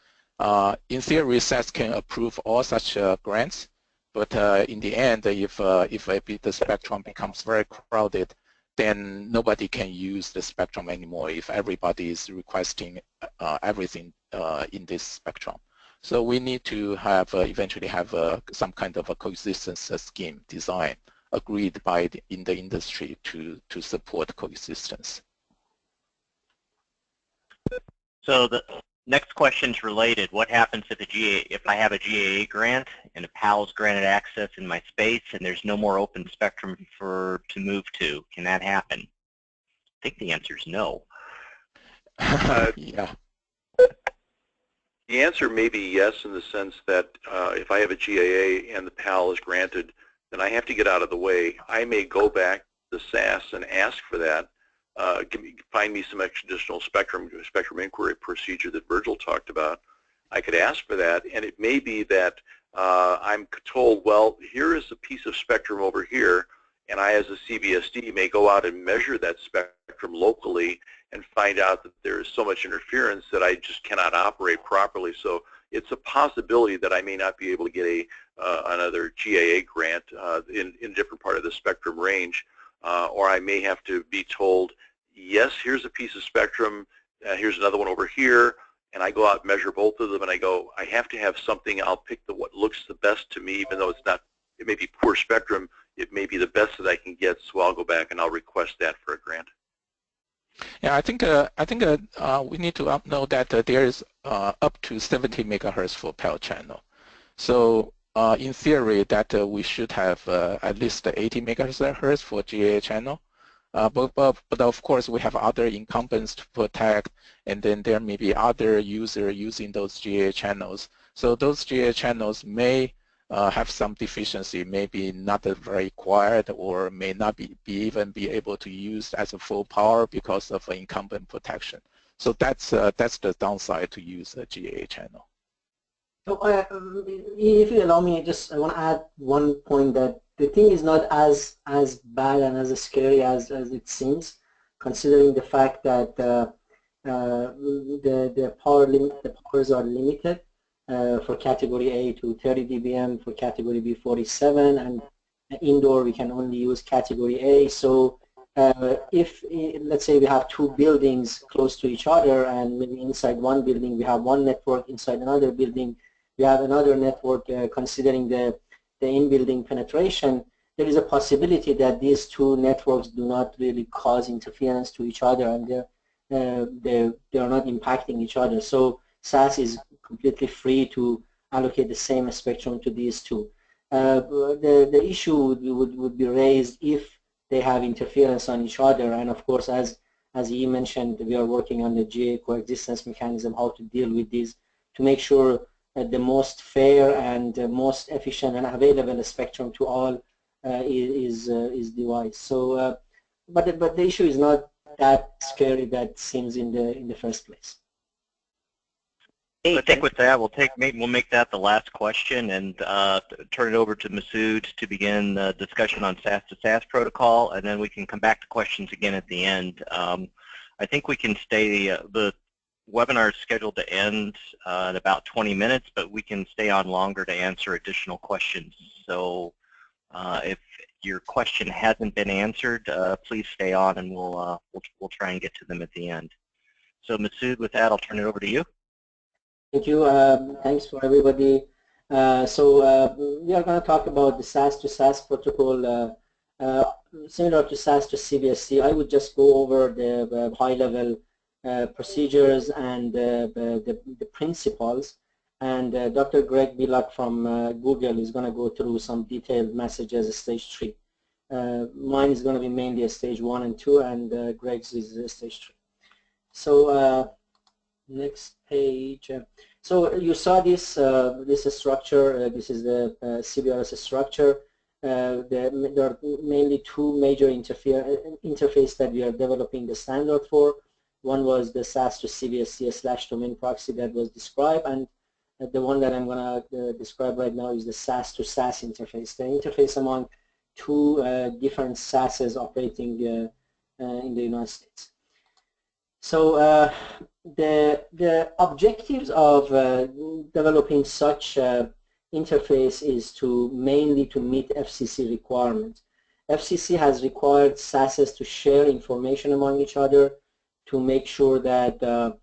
In theory, SAS can approve all such grants, but in the end, if the spectrum becomes very crowded, then nobody can use the spectrum anymore if everybody is requesting everything in this spectrum. So we need to have eventually have some kind of a coexistence scheme design agreed by in the industry to support coexistence. So the next question is related. What happens if I have a GAA grant and a PAL's granted access in my space and there's no more open spectrum to move to? Can that happen? I think the answer is no. Yeah. The answer may be yes, in the sense that if I have a GAA and the PAL is granted, then I have to get out of the way. I may go back to the SAS and ask for that. Find me some additional spectrum inquiry procedure that Virgil talked about. I could ask for that, and it may be that I'm told, well, here is a piece of spectrum over here, and I, as a CBSD, may go out and measure that spectrum locally and find out that there is so much interference that I just cannot operate properly. So it's a possibility that I may not be able to get another GAA grant in a different part of the spectrum range, or I may have to be told, yes, here's a piece of spectrum, here's another one over here, and I go out and measure both of them, and I go, I have to have something, I'll pick what looks the best to me, even though it's not, it may be poor spectrum, it may be the best that I can get, so I'll go back and I'll request that for a grant. Yeah, I think we need to know that there is up to 70 megahertz for PAL channel. So in theory, that we should have at least 80 megahertz for GA channel. But of course, we have other incumbents to protect, and then there may be other users using those GA channels. So those GA channels may have some deficiency, maybe not very required, or may not even be able to use as a full power because of incumbent protection. So that's the downside to use a GA channel. So, if you allow me, I want to add one point, that the thing is not as bad and as scary as it seems, considering the fact that the powers are limited for category A to 30 dBm, for category B 47, and indoor we can only use category A. So if, let's say, we have two buildings close to each other, and maybe inside one building we have one network, inside another building we have another network, considering the in-building penetration, there is a possibility that these two networks do not really cause interference to each other, and they are not impacting each other. So SAS is completely free to allocate the same spectrum to these two. The issue would be raised if they have interference on each other, and of course, as he mentioned, we are working on the GA coexistence mechanism, how to deal with these to make sure the most fair and most efficient and available spectrum to all is devised. So, but the issue is not that scary that seems in the first place. I think with that, we'll make that the last question and turn it over to Masoud to begin the discussion on SAS-SAS protocol, and then we can come back to questions again at the end. I think we can stay, the webinar is scheduled to end in about 20 minutes, but we can stay on longer to answer additional questions. So if your question hasn't been answered, please stay on and we'll try and get to them at the end. So Masoud, with that, I'll turn it over to you. Thank you. Thanks for everybody. So we are going to talk about the SAS to SAS protocol, similar to SAS to CBSD. I would just go over the high-level procedures and the principles. And Dr. Greg Billock from Google is going to go through some detailed messages, stage 3. Mine is going to be mainly a stage 1 and 2, and Greg's is stage 3. So next page. So you saw this this structure. This is the CBRS structure. There are mainly two major interface that we are developing the standard for. One was the SAS to CBSD / domain proxy that was described, and the one that I'm going to describe right now is the SAS to SAS interface. The interface among two different SASs operating in the United States. So the objectives of developing such interface is mainly to meet FCC requirements. FCC has required SASs to share information among each other to make sure that the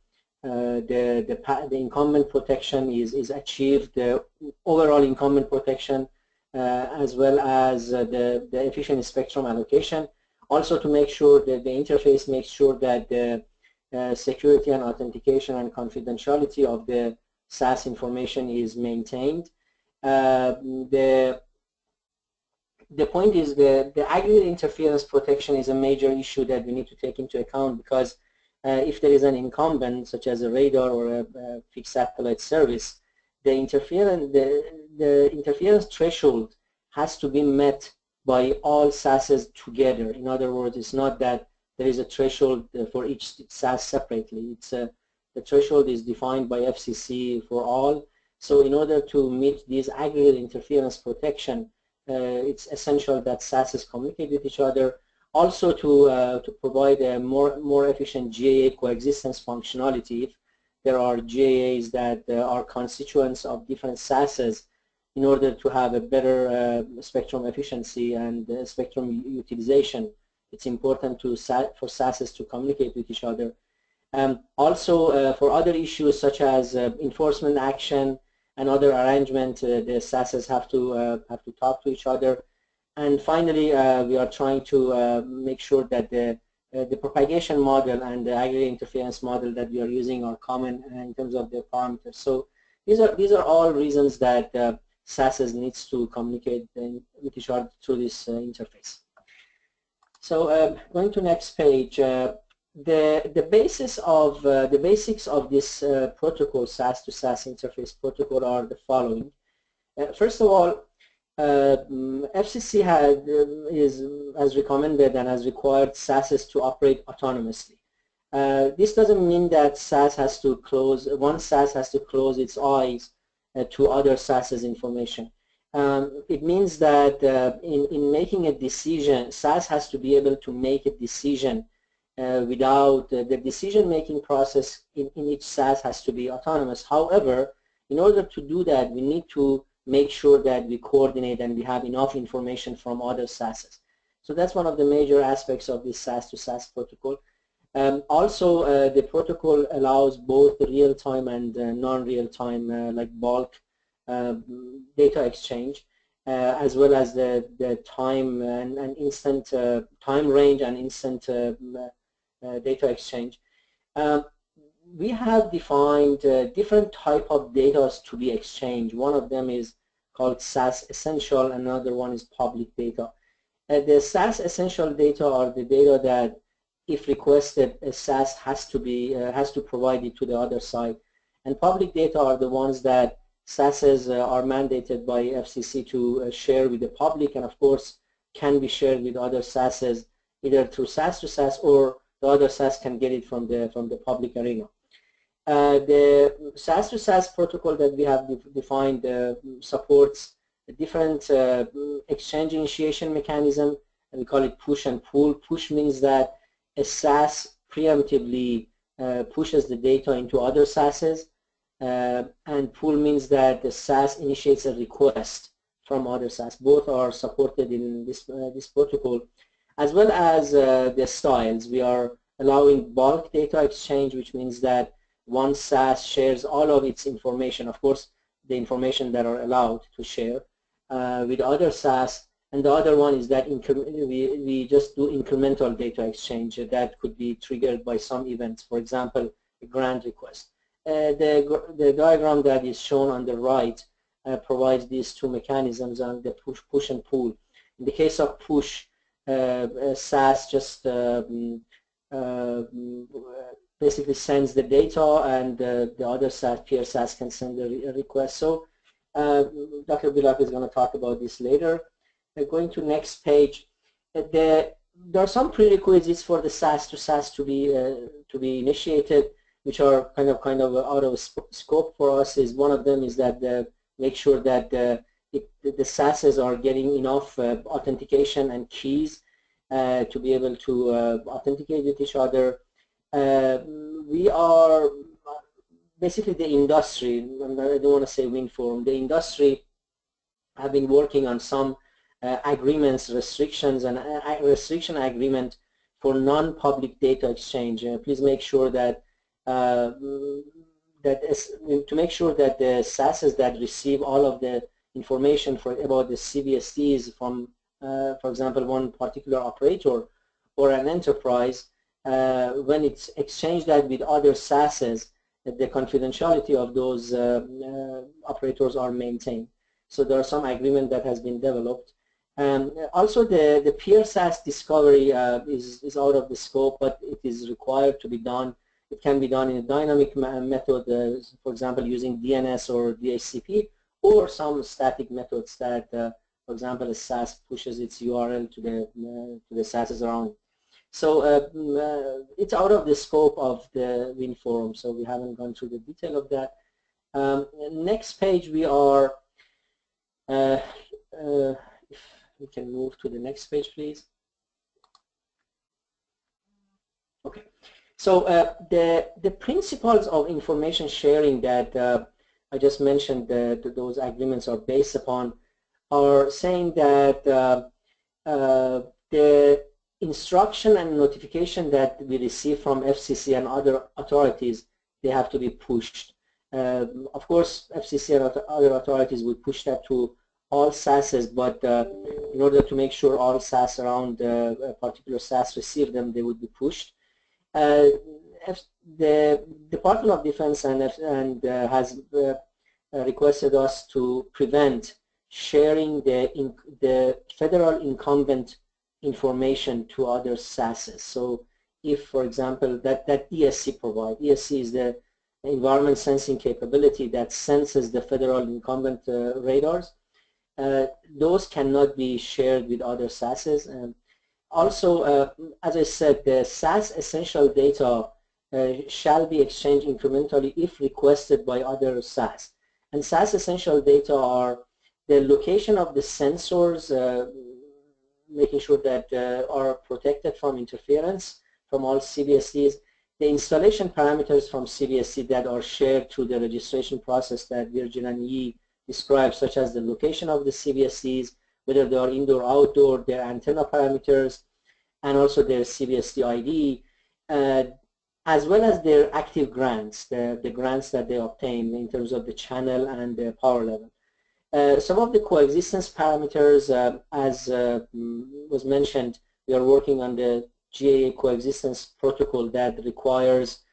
incumbent protection is achieved, the overall incumbent protection, as well as the efficient spectrum allocation. Also to make sure that the interface makes sure that the security and authentication and confidentiality of the SAS information is maintained. The point is the aggregate interference protection is a major issue that we need to take into account, because if there is an incumbent, such as a radar or a fixed satellite service, the interference threshold has to be met by all SASs together. In other words, it's not that there is a threshold for each SAS separately. It's the threshold is defined by FCC for all. So in order to meet these aggregate interference protection, it's essential that SASs communicate with each other. Also to provide a more efficient GAA coexistence functionality. If there are GAAs that are constituents of different SASs, in order to have a better spectrum efficiency and spectrum utilization, it's important for SASs to communicate with each other. Also, for other issues such as enforcement action and other arrangement, the SASs have to talk to each other. And finally, we are trying to make sure that the propagation model and the aggregate interference model that we are using are common in terms of their parameters. So these are all reasons that SASs needs to communicate with each other through this interface. So going to next page, the basics of this protocol, SAS to SAS interface protocol, are the following. First of all, FCC has recommended and has required SASs to operate autonomously. This doesn't mean that one SAS has to close its eyes to other SASs information. It means that in making a decision, SAS has to be able to make a decision without the decision-making process in each SAS has to be autonomous. However, in order to do that, we need to make sure that we coordinate and we have enough information from other SASs. So that's one of the major aspects of this SAS to SAS protocol. Also, the protocol allows both real-time and non-real-time, like bulk data exchange, as well as the time and instant time range and instant data exchange. We have defined different type of data to be exchanged. One of them is called SAS essential, another one is public data. The SAS essential data are the data that, if requested, a SAS has to provide it to the other side. And public data are the ones that SASs are mandated by FCC to share with the public, and of course can be shared with other SASs either through SAS to SAS, or the other SAS can get it from the public arena. The SAS to SAS protocol that we have defined supports a different exchange initiation mechanism, and we call it push and pull. Push means that a SAS preemptively pushes the data into other SASs, and pull means that the SAS initiates a request from other SAS. Both are supported in this protocol, as well as the styles. We are allowing bulk data exchange, which means that one SAS shares all of its information, of course the information that are allowed to share, with other SAS, and the other one is that we just do incremental data exchange that could be triggered by some events, for example a grant request. The diagram that is shown on the right provides these two mechanisms on the push and pull. In the case of push, SAS just basically sends the data, and the other SAS, peer SAS, can send a request. So Dr. Billock is going to talk about this later. Going to next page, there are some prerequisites for the SAS to SAS to be initiated, which are kind of out of scope for us. Is one of them is that make sure that the SASs are getting enough authentication and keys to be able to authenticate with each other. We are basically the industry, I don't want to say WInnForum, the industry have been working on some agreements, restrictions, and a restriction agreement for non-public data exchange. Please make sure that to make sure that the SASs that receive all of the information about the CBSDs from, for example, one particular operator or an enterprise, when it's exchanged that with other SASs, the confidentiality of those operators are maintained. So there are some agreement that has been developed. Also, the peer SAS discovery is out of the scope, but it is required to be done. It can be done in a dynamic method, for example, using DNS or DHCP, or some static methods that, for example, a SAS pushes its URL to the SASs around. So it's out of the scope of the WInnForum, so we haven't gone through the detail of that. Next page, we are, if we can move to the next page, please. Okay. So the principles of information sharing that I just mentioned that those agreements are based upon are saying that the instruction and notification that we receive from FCC and other authorities, they have to be pushed. Of course, FCC and other authorities will push that to all SASs, but in order to make sure all SAS around a particular SAS receive them, they would be pushed. The Department of Defense has requested us to prevent sharing the federal incumbent information to other SASs. So if, for example, that ESC provides, ESC is the environment sensing capability that senses the federal incumbent radars, those cannot be shared with other SASs. Also, as I said, the SAS essential data shall be exchanged incrementally if requested by other SAS. And SAS essential data are the location of the sensors, making sure that are protected from interference from all CBSDs, the installation parameters from CBSD that are shared through the registration process that Virgil and Yi described, such as the location of the CBSDs, whether they are indoor or outdoor, their antenna parameters, and also their CBSD ID, as well as their active grants, the grants that they obtain in terms of the channel and the power level. Some of the coexistence parameters, as was mentioned, we are working on the GAA coexistence protocol that requires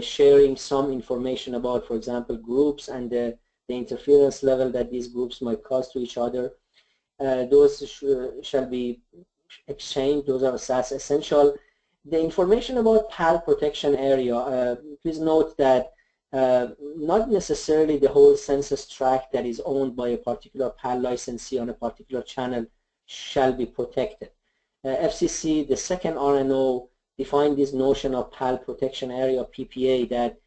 sharing some information about, for example, groups and the interference level that these groups might cause to each other. Those shall be exchanged. Those are SAS essential. The information about PAL protection area, please note that not necessarily the whole census tract that is owned by a particular PAL licensee on a particular channel shall be protected. FCC, the second RNO, defined this notion of PAL protection area, PPA, that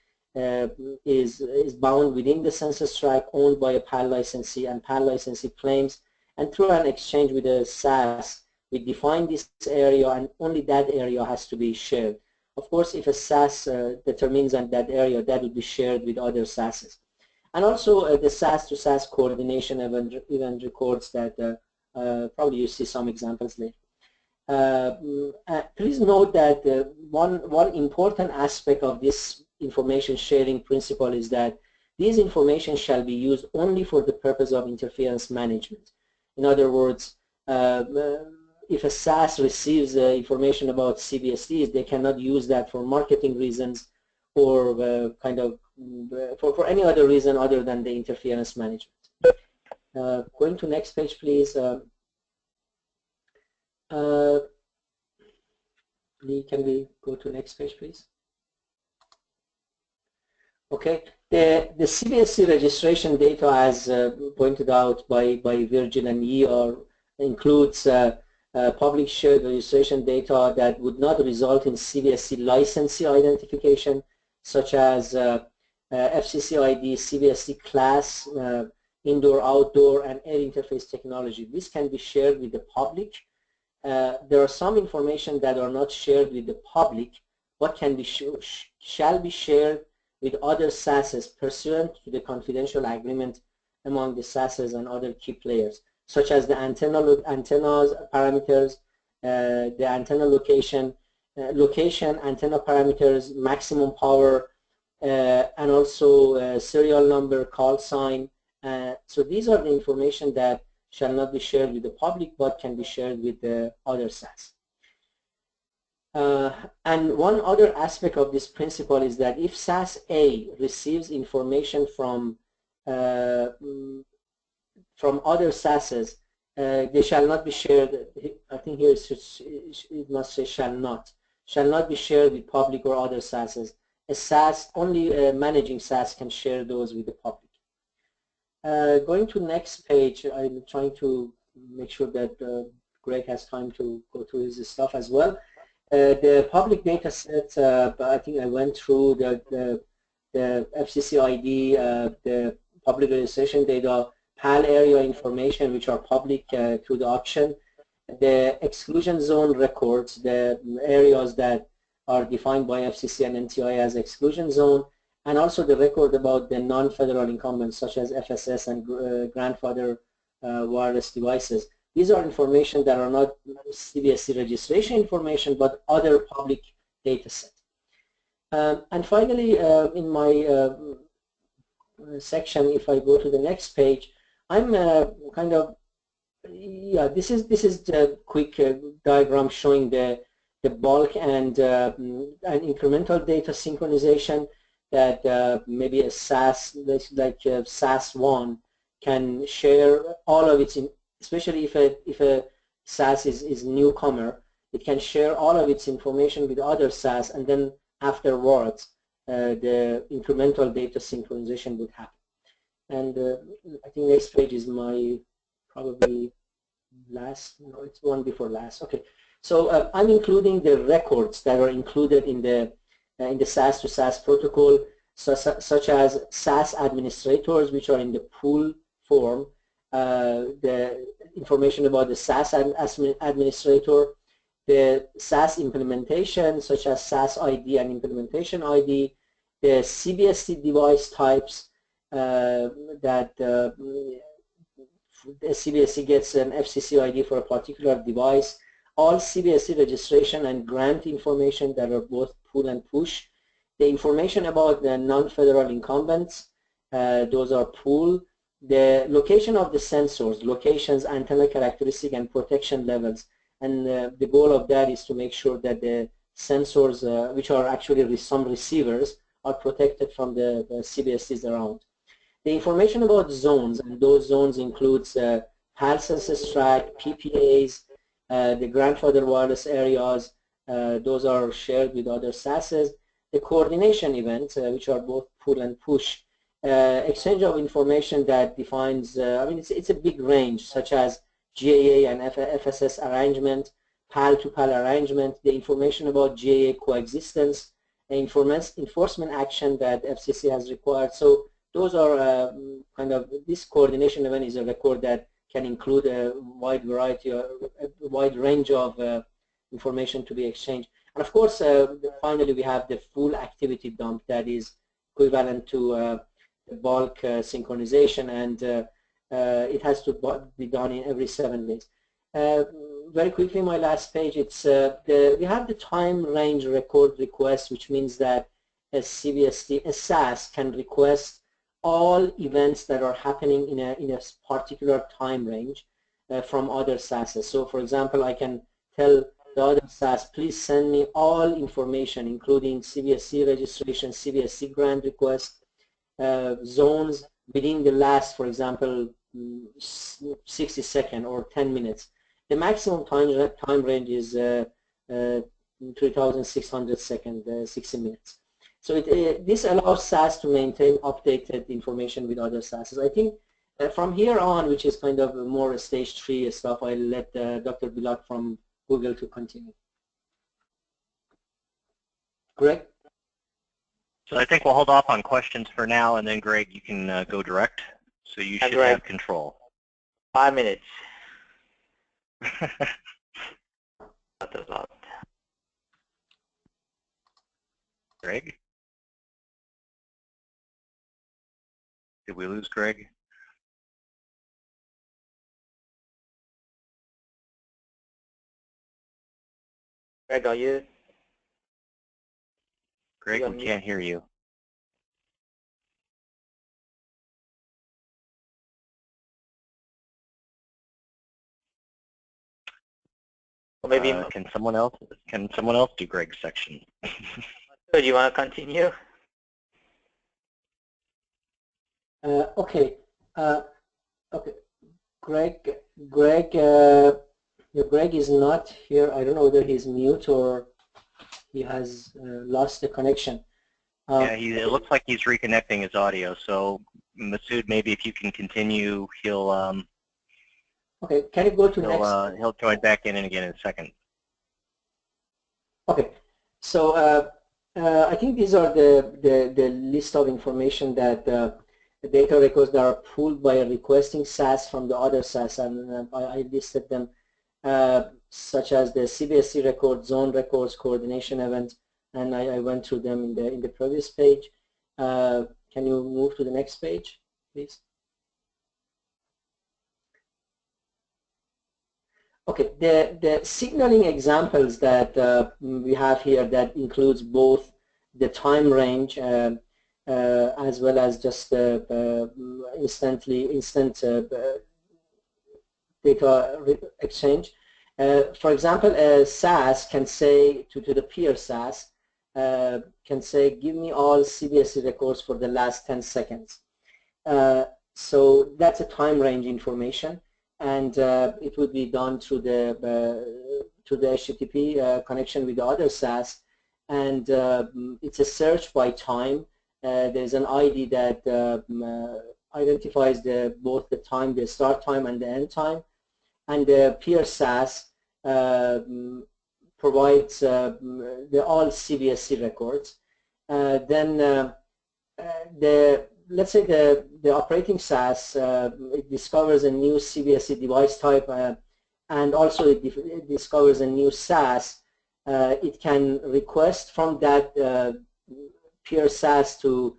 is bound within the census tract owned by a PAL licensee, and PAL licensee claims, and through an exchange with a SAS, we define this area, and only that area has to be shared. Of course, if a SAS determines that area, that will be shared with other SASs. And also the SAS to SAS coordination event records that probably you see some examples later. Please note that one important aspect of this information sharing principle is that these information shall be used only for the purpose of interference management. In other words, if a SAS receives information about CBSDs, they cannot use that for marketing reasons or for any other reason other than the interference management. Going to next page, please. Lee, can we go to next page, please? Okay, the CBSD registration data, as pointed out by Virgil and Yi, includes public shared registration data that would not result in CBSD licensee identification, such as FCC ID, CBSD class, indoor, outdoor, and air interface technology. This can be shared with the public. There are some information that are not shared with the public, but can be shall be shared with other SASs pursuant to the confidential agreement among the SASs and other key players, such as the antennas parameters, the antenna location, antenna parameters, maximum power, and also serial number, call sign. So these are the information that shall not be shared with the public, but can be shared with the other SAS. And one other aspect of this principle is that if SAS A receives information from other SASs, they shall not be shared. I think here it must say shall not be shared with public or other SASs. A SAS, only managing SAS can share those with the public. Going to next page, I'm trying to make sure that Greg has time to go through his stuff as well. The public data set, I think I went through the FCC ID, the public registration data, PAL area information, which are public through the auction, the exclusion zone records, the areas that are defined by FCC and NTI as exclusion zone, and also the record about the non-federal incumbents such as FSS and grandfather wireless devices. These are information that are not CBSD registration information, but other public data set. And finally, in my section, if I go to the next page, I'm this is the quick diagram showing the bulk and incremental data synchronization that maybe a SAS like SAS-1 can share all of its, especially if a SAS is newcomer, it can share all of its information with other SAS, and then afterwards the incremental data synchronization would happen. And I think next page is my probably last, no, it's one before last. Okay, so I'm including the records that are included in the SAS to SAS protocol, such as SAS administrators, which are in the pool form, the information about the SAS administrator, the SAS implementation, such as SAS ID and implementation ID, the CBSD device types that the CBSD gets an FCC ID for a particular device, all CBSD registration and grant information that are both pull and push, the information about the non-federal incumbents, those are pull, the location of the sensors, locations, antenna characteristic, and protection levels. And the goal of that is to make sure that the sensors, which are actually some receivers, are protected from the CBSDs around. The information about zones, and those zones includes PAL census tract, PPAs, the grandfather wireless areas, those are shared with other SASs. the coordination events, which are both pull and push, exchange of information that defines, I mean, it's a big range, such as GAA and FSS arrangement, PAL-to-PAL arrangement, the information about GAA coexistence, enforcement action that FCC has required. So those are kind of, this coordination event is a record that can include a wide variety, a wide range of information to be exchanged. And of course, finally, we have the full activity dump that is equivalent to bulk synchronization, and it has to be done in every 7 days. Very quickly, my last page, it's we have the time range record request, which means that a CBSD, a SAS can request all events that are happening in a particular time range from other SASs. So for example, I can tell the other SAS, please send me all information, including CBSC registration, CBSC grant request, zones within the last, for example, 60 seconds or 10 minutes. The maximum time range is 3,600 seconds, 60 minutes. So this allows SAS to maintain updated information with other SASs. I think from here on, which is kind of more stage 3 stuff, I'll let Dr. Billock from Google to continue. Greg? So I think we'll hold off on questions for now, and then Greg, you can go direct. So you should have control. 5 minutes. Not a lot. Greg? Did we lose Greg? Greg, are you? Greg, we can't hear you. Or maybe can someone else do Greg's section? do you want to continue? Okay. Okay. Greg is not here. I don't know whether he's mute or he has lost the connection. Yeah, it looks like he's reconnecting his audio. So Masoud, maybe if you can continue, he'll okay. Can you go to next? He'll join back in again in a second. Okay. So I think these are the list of information that the data records that are pulled by a requesting SAS from the other SAS, and I listed them, such as the CBSC record, zone records, coordination event, and I went through them in the previous page. Can you move to the next page, please? Okay, the signaling examples that we have here that includes both the time range as well as just instant data exchange. For example, a SAS can say to the peer SAS, can say, give me all CBSC records for the last 10 seconds. So that's a time range information, and it would be done through the HTTP connection with the other SAS, and it's a search by time. There's an ID that identifies both the time, the start time and the end time, and the peer SAS provides the all CBSC records. Then let's say the operating SAS it discovers a new CBSC device type, and also it discovers a new SAS. It can request from that peer SAS to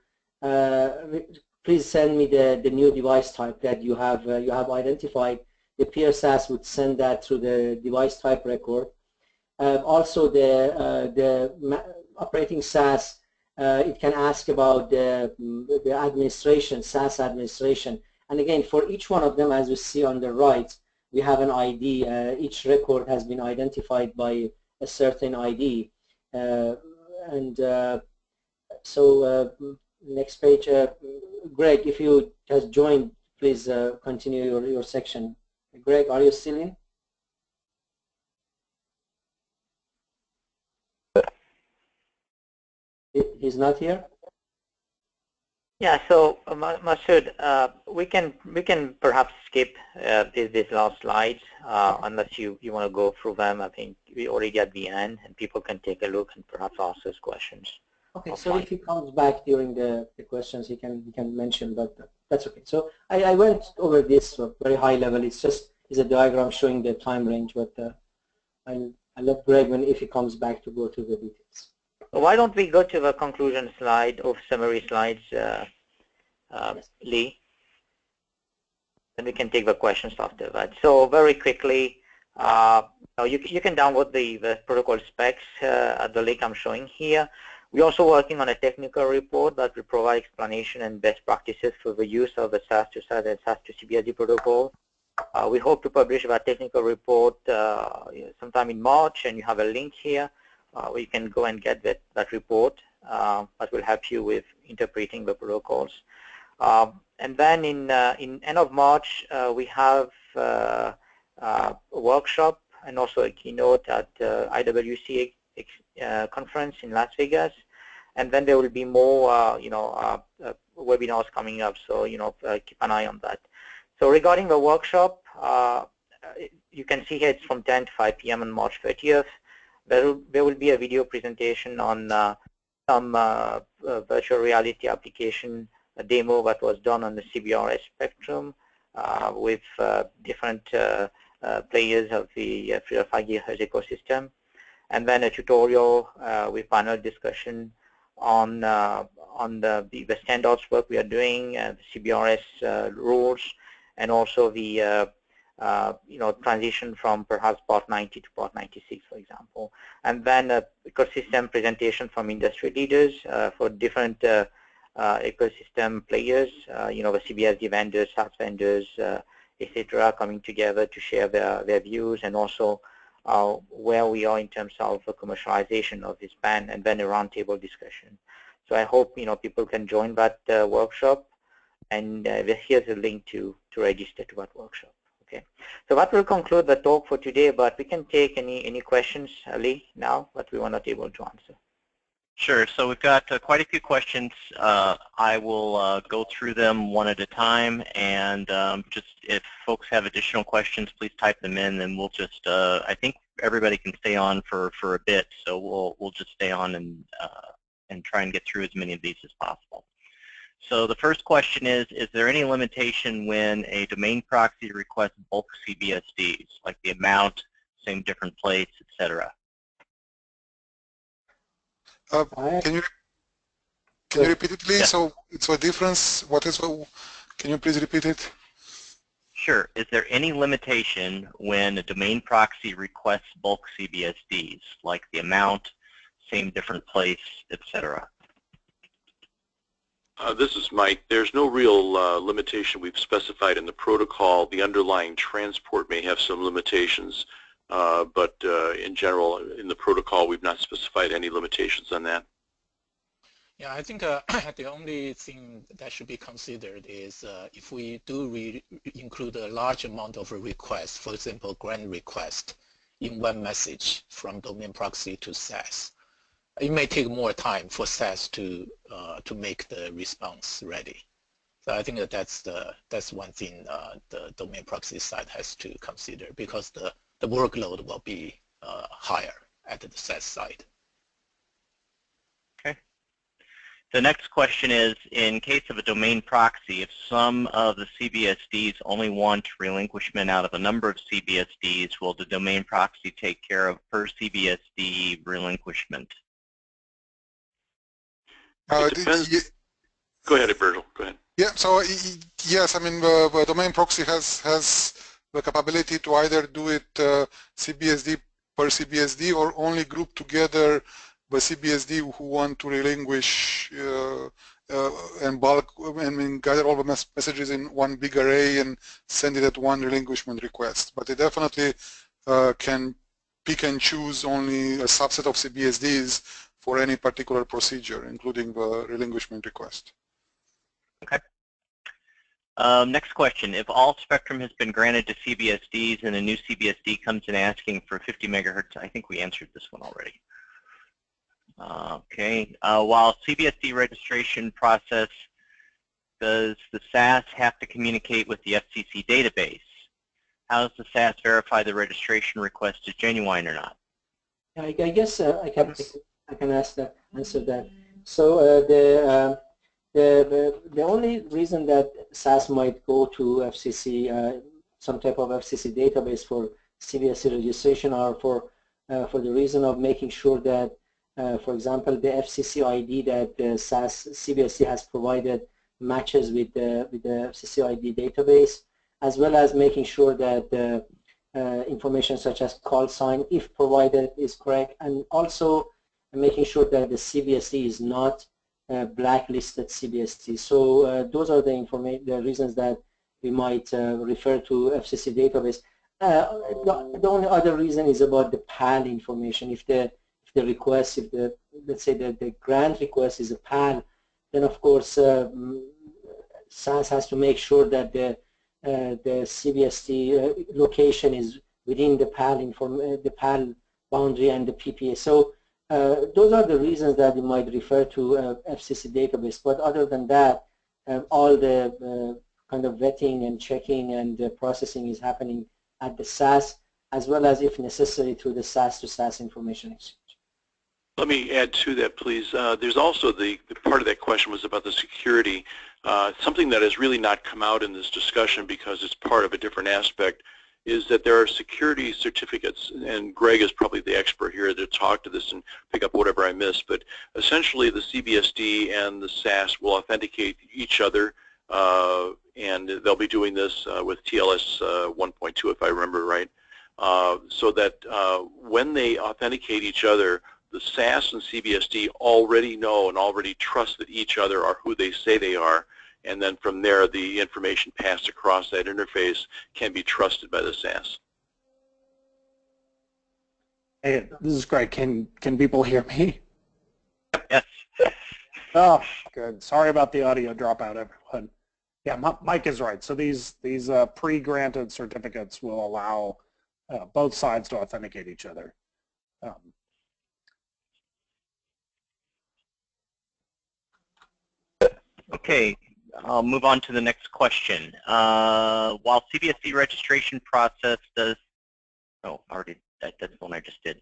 please send me the new device type that you have identified. The peer SAS would send that through the device type record. Also, the operating SAS it can ask about the administration, SAS administration, and again for each one of them, as you see on the right, we have an ID. Each record has been identified by a certain ID, so next page, Greg, if you just joined, please continue your section. Greg, are you still in? He's not here? Yeah, so Masoud, we can perhaps skip this last slide unless you want to go through them. I think we already at the end, and people can take a look and perhaps ask us questions. Okay, so if he comes back during the questions, he can mention, but that's okay. So I went over this very high level. It's a diagram showing the time range, but I'll let Greg, if he comes back, to go through the details. Why don't we go to the conclusion slide or summary slides, Lee? Then we can take the questions after that. So very quickly, you can download the protocol specs at the link I'm showing here. We're also working on a technical report that will provide explanation and best practices for the use of the SAS-SAS and SAS-CBSD protocol. We hope to publish that technical report sometime in March, and you have a link here where you can go and get that report that will help you with interpreting the protocols. And then in end of March, we have a workshop and also a keynote at IWC conference in Las Vegas, and then there will be more webinars coming up, so keep an eye on that. So regarding the workshop, you can see here it's from 10 to 5 p.m. on March 30th. There will be a video presentation on some virtual reality application, a demo that was done on the CBRS spectrum with different players of the 3.5 GHz ecosystem, and then a tutorial with panel discussion on the standards work we are doing, the CBRS rules, and also the transition from perhaps Part 90 to Part 96, for example. And then a ecosystem presentation from industry leaders for different ecosystem players, the CBSD vendors, SAS vendors, etc., coming together to share their views, and also where we are in terms of the commercialization of this band, and then a roundtable discussion. So I hope people can join that workshop, and here's a link to register to that workshop. Okay, so that will conclude the talk for today, but we can take any questions, Ali, now that we were not able to answer. Sure. So we've got quite a few questions. I will go through them one at a time, and just if folks have additional questions, please type them in, and we'll just, I think everybody can stay on for a bit, so we'll just stay on and try and get through as many of these as possible. So the first question is there any limitation when a domain proxy requests bulk CBSDs, like the amount, same different place, etc.? Can you repeat it, please? Yeah. So it's a difference. What is? Can you please repeat it? Sure. Is there any limitation when a domain proxy requests bulk CBSDs, like the amount, same different place, etc.? This is Mike. There's no real limitation we've specified in the protocol. The underlying transport may have some limitations, but in general, in the protocol, we've not specified any limitations on that. Yeah, I think the only thing that should be considered is if we do include a large amount of requests, for example, grant request in one message from domain proxy to SAS, it may take more time for SAS to make the response ready. So I think that's one thing the domain proxy side has to consider, because the workload will be higher at the SAS side. Okay. The next question is, in case of a domain proxy, if some of the CBSDs only want relinquishment out of a number of CBSDs, will the domain proxy take care of per CBSD relinquishment? It depends. Go ahead, Virgil. Go ahead. Yeah. So yes, I mean the domain proxy has the capability to either do it CBSD per CBSD, or only group together the CBSD who want to relinquish and bulk, I mean, gather all the messages in one big array and send it at one relinquishment request. But it definitely can pick and choose only a subset of CBSDs for any particular procedure, including the relinquishment request. Okay. Next question. If all spectrum has been granted to CBSDs and a new CBSD comes in asking for 50 megahertz, I think we answered this one already. Okay. While CBSD registration process, does the SAS have to communicate with the FCC database? How does the SAS verify the registration request is genuine or not? I guess I can answer that. So the only reason that SAS might go to FCC, some type of FCC database for CBSD registration, are for the reason of making sure that, for example, the FCC ID that the SAS-CBSD has provided matches with the FCC ID database, as well as making sure that the information such as call sign, if provided, is correct, and also making sure that the CBSD is not blacklisted CBSD. So those are the reasons that we might refer to FCC database. The only other reason is about the PAL information. If the request, let's say the grant request is a PAL, then of course SAS has to make sure that the CBSD location is within the PAL boundary and the PPA. So those are the reasons that you might refer to FCC database. But other than that, all the kind of vetting and checking and processing is happening at the SAS, as well as, if necessary, through the SAS to SAS information exchange. Let me add to that, please. There's also the part of that question was about the security. Something that has really not come out in this discussion because it's part of a different aspect is that there are security certificates, and Greg is probably the expert here to talk to this and pick up whatever I missed, but essentially the CBSD and the SAS will authenticate each other, and they'll be doing this with TLS 1.2 if I remember right, so that when they authenticate each other, the SAS and CBSD already know and already trust that each other are who they say they are, and then from there the information passed across that interface can be trusted by the SAS. Hey, this is Greg. Can people hear me? Yes. Oh, good. Sorry about the audio dropout, everyone. Yeah, Mike is right. So these pre-granted certificates will allow both sides to authenticate each other. Okay, I'll move on to the next question. While CBSD registration process does, that's the one I just did.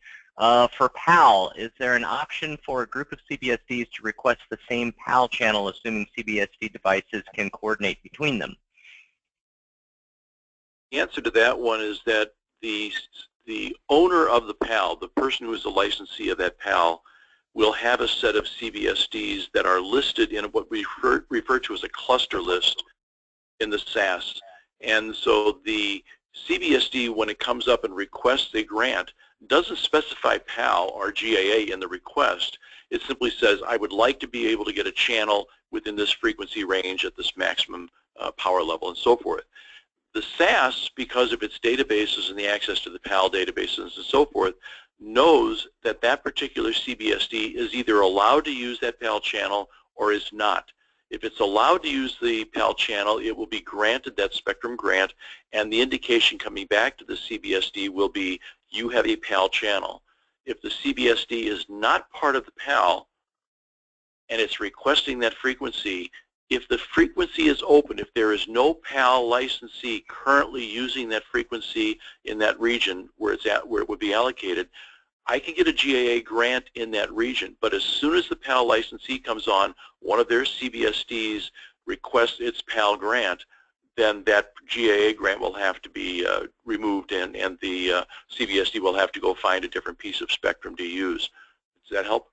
For PAL, is there an option for a group of CBSDs to request the same PAL channel, assuming CBSD devices can coordinate between them? The answer to that one is that the owner of the PAL, the person who is the licensee of that PAL, will have a set of CBSDs that are listed in what we refer to as a cluster list in the SAS. And so the CBSD, when it comes up and requests a grant, doesn't specify PAL or GAA in the request. It simply says, I would like to be able to get a channel within this frequency range at this maximum power level and so forth. The SAS, because of its databases and the access to the PAL databases and so forth, knows that that particular CBSD is either allowed to use that PAL channel or is not. If it's allowed to use the PAL channel, it will be granted that spectrum grant, and the indication coming back to the CBSD will be, you have a PAL channel. If the CBSD is not part of the PAL and it's requesting that frequency, if the frequency is open, if there is no PAL licensee currently using that frequency in that region where it's at, where it would be allocated, I can get a GAA grant in that region. But as soon as the PAL licensee comes on, one of their CBSDs requests its PAL grant, then that GAA grant will have to be removed, and the CBSD will have to go find a different piece of spectrum to use. Does that help?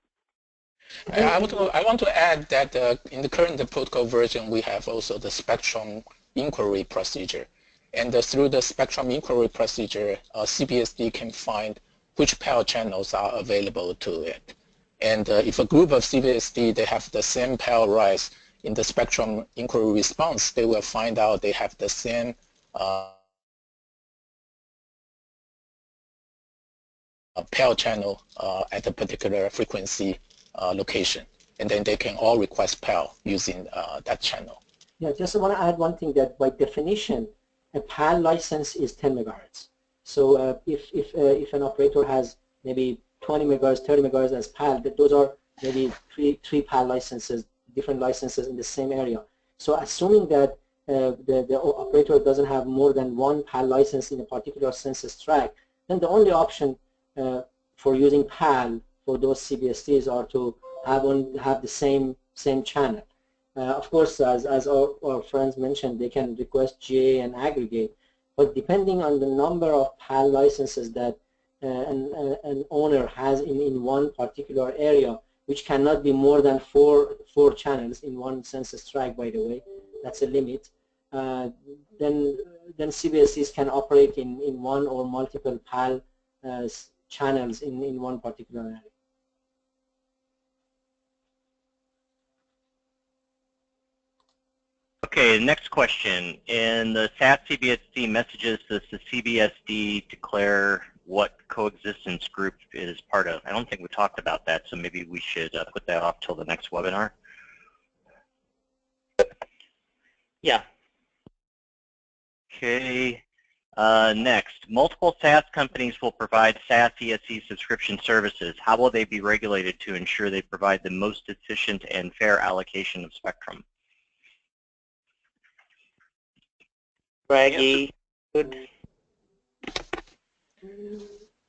I want to add that in the current protocol version, we have also the spectrum inquiry procedure. And through the spectrum inquiry procedure, CBSD can find which PAL channels are available to it. And if a group of CBSD, they have the same PAL rights, in the spectrum inquiry response, they will find out they have the same PAL channel at a particular frequency location, and then they can all request PAL using that channel. Yeah, just want to add one thing, that by definition, a PAL license is 10 megahertz. So if an operator has maybe 20 megahertz, 30 megahertz as PAL, those are maybe three PAL licenses, different licenses in the same area. So assuming that the operator doesn't have more than one PAL license in a particular census tract, then the only option for using PAL for those CBSDs are to have the same channel. Of course, as our friends mentioned, they can request GA and aggregate, but depending on the number of PAL licenses that an owner has in one particular area, which cannot be more than four channels in one census tract, by the way, that's a limit, then CBSDs can operate in one or multiple PAL channels in one particular area. Okay, next question. In the SAS-CBSD messages, does the CBSD declare what coexistence group it is part of? I don't think we talked about that, so maybe we should put that off till the next webinar. Yeah. Okay. Next, multiple SAS companies will provide SAS-ESC subscription services. How will they be regulated to ensure they provide the most efficient and fair allocation of spectrum? Braggy, good.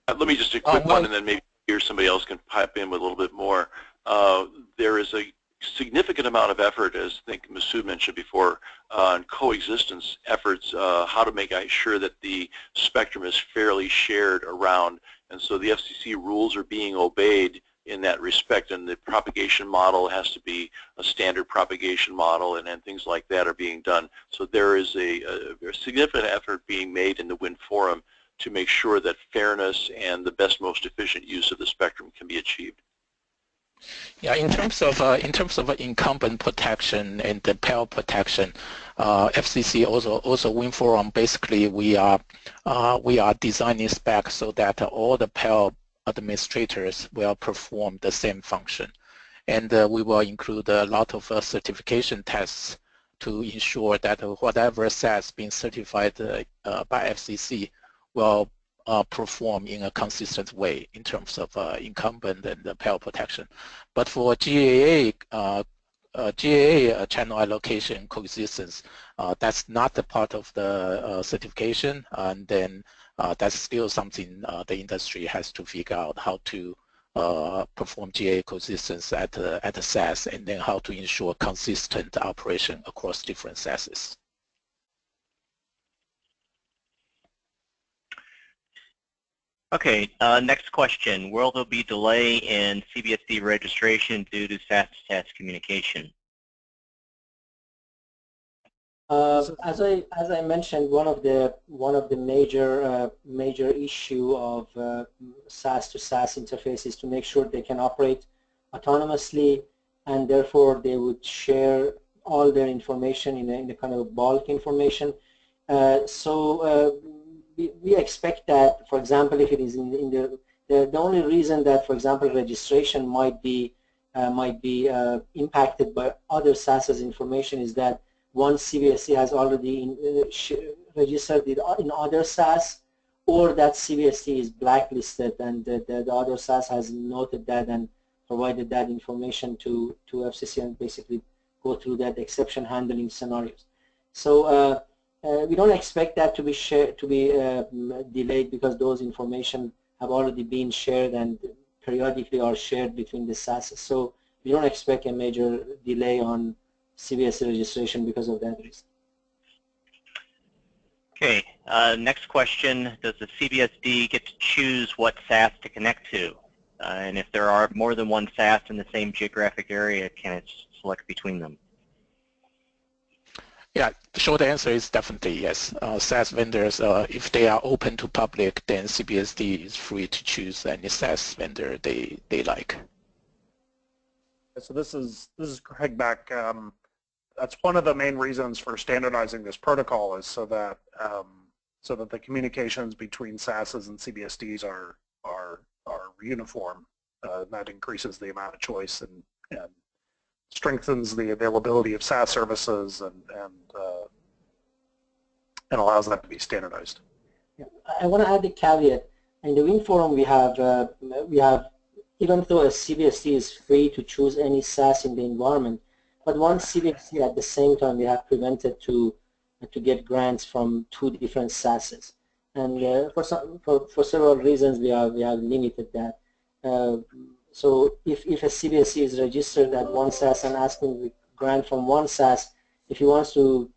Let me just a quick one, and then maybe here somebody else can pipe in with a little bit more. There is a significant amount of effort, as I think Masoud mentioned before, on coexistence efforts, how to make sure that the spectrum is fairly shared around. And so the FCC rules are being obeyed in that respect, and the propagation model has to be a standard propagation model, and things like that are being done. So there is a significant effort being made in the WINForum to make sure that fairness and the best, most efficient use of the spectrum can be achieved. Yeah, in terms of incumbent protection and the PAL protection, FCC also WINForum, basically we are designing specs so that all the PAL administrators will perform the same function, and we will include a lot of certification tests to ensure that whatever SAS being certified by FCC will perform in a consistent way in terms of incumbent and the PAL protection. But for GAA channel allocation coexistence, that's not a part of the certification, and then that's still something the industry has to figure out how to perform GAA coexistence at the SAS, and then how to ensure consistent operation across different SASs. Okay, next question. Will there be delay in CBSD registration due to SAS-SAS communication? As I mentioned, one of the major issue of SAS to SAS interface is to make sure they can operate autonomously, and therefore they would share all their information in a kind of bulk information. We expect that, for example, if it is in the only reason that, for example, registration might be impacted by other SAS's information is that once CBSC has already registered it in other SAS, or that CBSC is blacklisted and the other SAS has noted that and provided that information to FCC and basically go through that exception handling scenarios. So we don't expect that to be delayed, because those information have already been shared and periodically are shared between the SAS. So we don't expect a major delay on CBSC registration because of that reason. Okay, next question. Does the CBSD get to choose what SAS to connect to? And if there are more than one SAS in the same geographic area, can it select between them? Yeah, the short answer is definitely yes. SAS vendors, if they are open to public, then CBSD is free to choose any SAS vendor they like. So this is Craig back. That's one of the main reasons for standardizing this protocol, is so that the communications between SASs and CBSDs are uniform. That increases the amount of choice and strengthens the availability of SAS services and allows that to be standardized. Yeah. I want to add a caveat. In the WInnForum, we have, even though a CBSD is free to choose any SAS in the environment, but one CBSD at the same time we have prevented to get grants from 2 different SASs. And for several reasons we have limited that. So if a CBSD is registered at one SAS and asking the grant from one SAS, if he wants to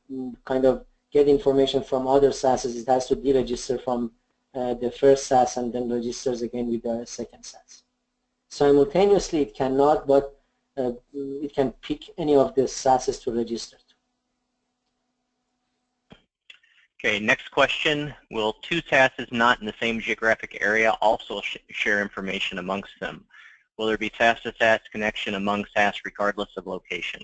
kind of get information from other SASs, it has to deregister from the first SAS and then registers again with the second SAS. Simultaneously it cannot, but it can pick any of the SASs to register to. Okay, next question. Will 2 SASs not in the same geographic area also share information amongst them? Will there be SAS-to-SAS connection among SAS regardless of location?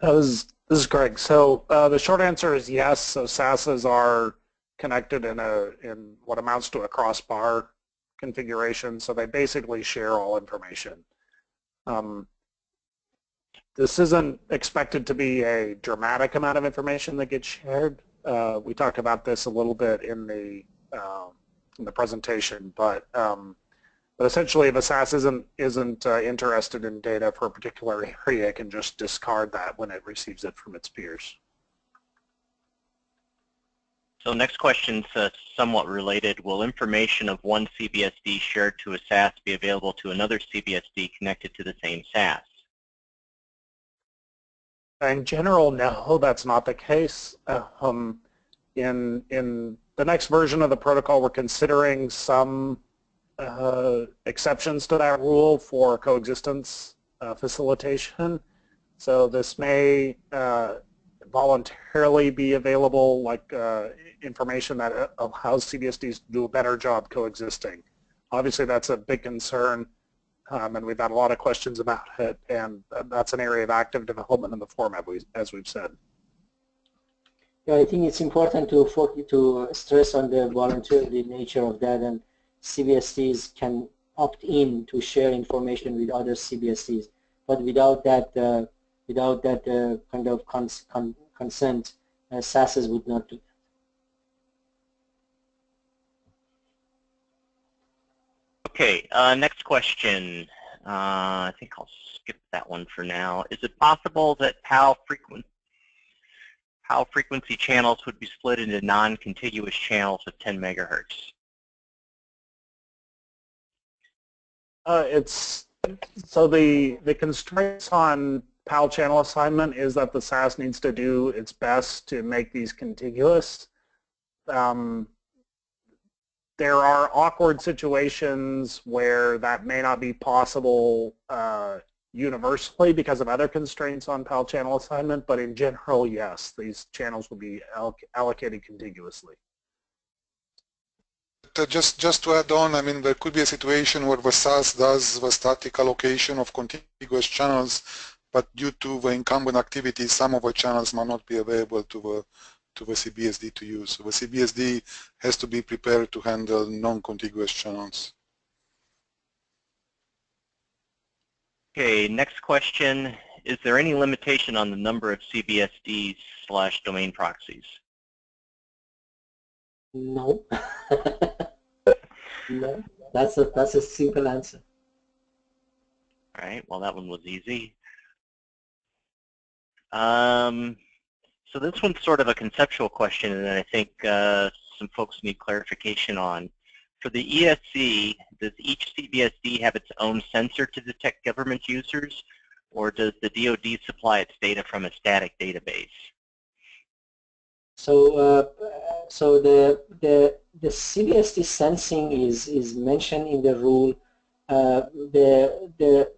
This is Greg. So the short answer is yes. So SASs are connected in what amounts to a crossbar configuration. So they basically share all information. This isn't expected to be a dramatic amount of information that gets shared. We talked about this a little bit in the presentation, but essentially, if a SAS isn't interested in data for a particular area, it can just discard that when it receives it from its peers. So next question's somewhat related. Will information of one CBSD shared to a SAS be available to another CBSD connected to the same SAS? In general, no, that's not the case. In the next version of the protocol, we're considering some exceptions to that rule for coexistence facilitation. So this may voluntarily be available, like information that allows CBSDs to do a better job coexisting. Obviously, that's a big concern, and we've had a lot of questions about it, and that's an area of active development in the format, as we've said. Yeah, I think it's important to stress on the voluntary nature of that, and CBSDs can opt in to share information with other CBSDs, but without that kind of consent, SASs would not do that. Okay, next question. I think I'll skip that one for now. Is it possible that PAL frequency channels would be split into non-contiguous channels of 10 megahertz? So the constraints on PAL channel assignment is that the SAS needs to do its best to make these contiguous. There are awkward situations where that may not be possible universally because of other constraints on PAL channel assignment, but in general, yes, these channels will be allocated contiguously. Just to add on, I mean, there could be a situation where the SAS does the static allocation of contiguous channels, but due to the incumbent activity, some of the channels might not be available to the CBSD to use. So the CBSD has to be prepared to handle non-contiguous channels. Okay, next question. Is there any limitation on the number of CBSDs/domain proxies? No. No, that's a simple answer. All right, well that one was easy. So this one's sort of a conceptual question, and I think some folks need clarification on. For the ESC, does each CBSD have its own sensor to detect government users, or does the DoD supply its data from a static database? So, the CBSD sensing is mentioned in the rule. The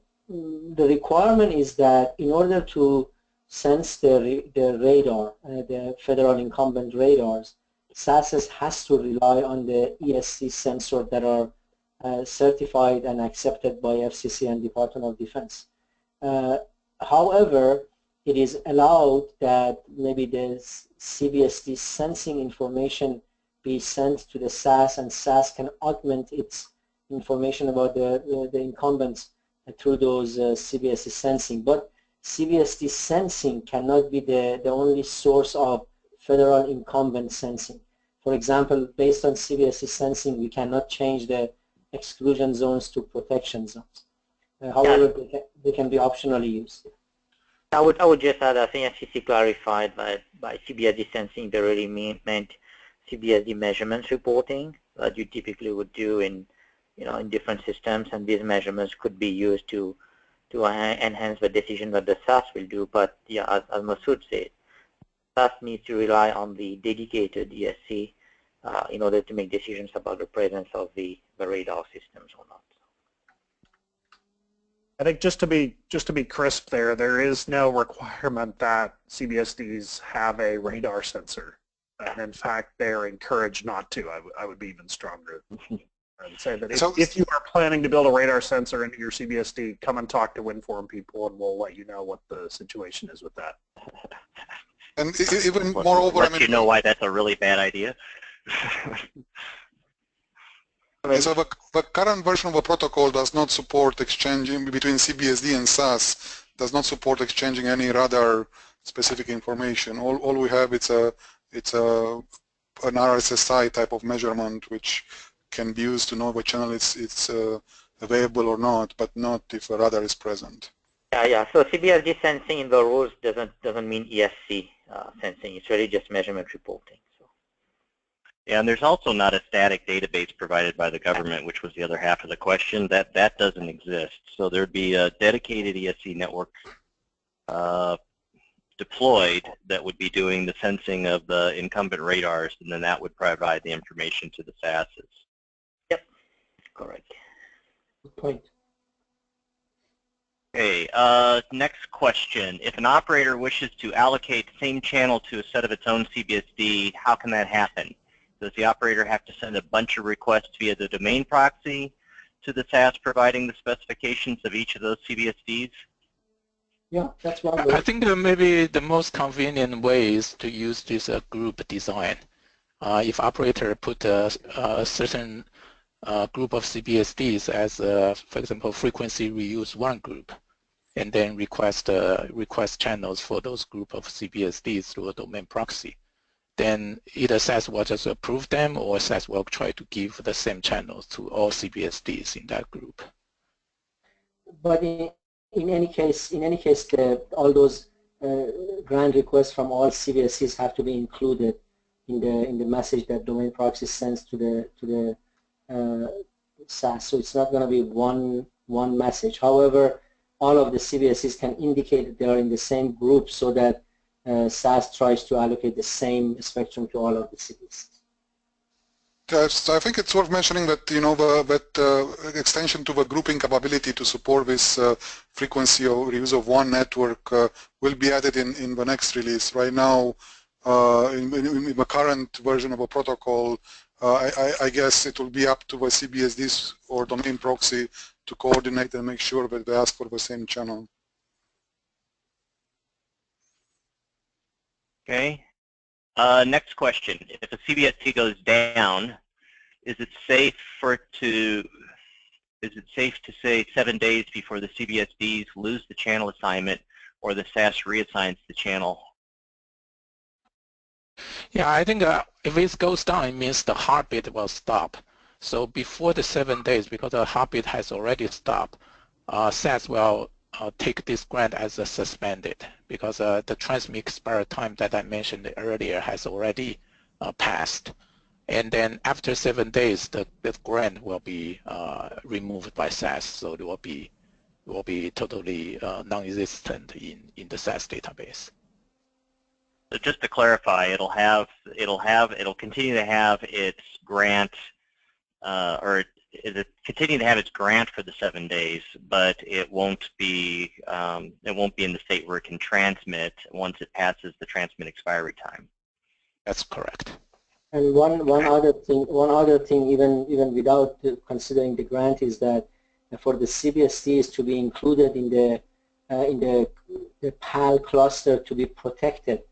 requirement is that in order to sense the radar, the federal incumbent radars, SAS has to rely on the ESC sensor that are certified and accepted by FCC and Department of Defense. However, it is allowed that maybe the CBSD sensing information be sent to the SAS, and SAS can augment its information about the incumbents through those CBSD sensing. But CBSD sensing cannot be the only source of federal incumbent sensing. For example, based on CBSD sensing, we cannot change the exclusion zones to protection zones. However, they can be optionally used. I would just add, I think SEC clarified that by CBSD sensing, they really meant CBSD measurements reporting that you typically would do in in different systems, and these measurements could be used to enhance the decision that the SAS will do. But yeah, as Masoud said, SAS needs to rely on the dedicated ESC in order to make decisions about the presence of the radar systems or not. I think just to be crisp there is no requirement that CBSDs have a radar sensor. And in fact, they're encouraged not to. I would be even stronger. I would say that if you are planning to build a radar sensor into your CBSD, come and talk to WInnForum people, and we'll let you know what the situation is with that. And even moreover, let you know why that's a really bad idea. So the current version of the protocol does not support exchanging between CBSD and SAS, does not support exchanging any radar specific information. All we have it's an RSSI type of measurement which can be used to know what channel it's available or not, but not if a radar is present. Yeah. So CBSD sensing in the rules doesn't mean ESC sensing. It's really just measurement reporting. Yeah, and there's also not a static database provided by the government, which was the other half of the question. That doesn't exist. So there'd be a dedicated ESC network deployed that would be doing the sensing of the incumbent radars, and then that would provide the information to the SASs. Yep, correct. Good point. Okay, next question. If an operator wishes to allocate the same channel to a set of its own CBSD, how can that happen? Does the operator have to send a bunch of requests via the domain proxy to the SAS providing the specifications of each of those CBSDs? Yeah, that's one way. I think maybe the most convenient way is to use this group design. If operator put a certain group of CBSDs as, for example, frequency reuse 1 group, and then request channels for those group of CBSDs through a domain proxy, then either SAS will just approve them, or SAS will try to give the same channels to all CBSDs in that group. But in any case, all those grant requests from all CBSDs have to be included in the message that domain proxy sends to the SAS. So it's not going to be one message. However, all of the CBSDs can indicate that they are in the same group, so that SAS tries to allocate the same spectrum to all of the CBSDs. So I think it's worth mentioning that that extension to the grouping capability to support this frequency or reuse of 1 network will be added in the next release. Right now, in the current version of a protocol, I guess it will be up to the CBSDs or domain proxy to coordinate and make sure that they ask for the same channel. Okay. Next question. If a CBSD goes down, is it safe to say 7 days before the CBSDs lose the channel assignment, or the SAS reassigns the channel? Yeah, I think if it goes down, it means the heartbeat will stop. So before the 7 days, because the heartbeat has already stopped, SAS will take this grant as a suspended, because the transmit expiry time that I mentioned earlier has already passed. And then after 7 days, the grant will be removed by SAS, so it will be totally non-existent in the SAS database. So just to clarify, it'll continue to have its grant, or it'll continue to have its grant for the 7 days, but it won't be in the state where it can transmit once it passes the transmit expiry time. That's correct. And one other thing, even without considering the grant, is that for the CBSDs to be included in the PAL cluster to be protected,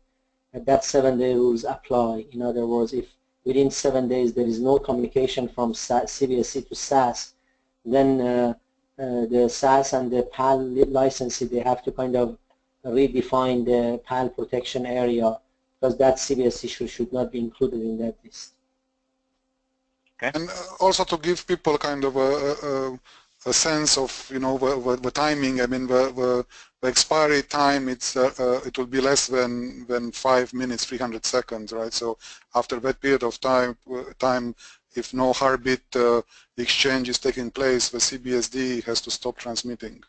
that 7-day rules apply. In other words, if within 7 days there is no communication from CBSD to SAS, then the SAS and the PAL licensee, they have to kind of redefine the PAL protection area, because that CBSD should not be included in that list. Okay. And also to give people kind of a sense of, you know, the timing. I mean, the expiry time, it will be less than 5 minutes, 300 seconds, right? So after that period of time, if no heartbeat exchange is taking place, the CBSD has to stop transmitting.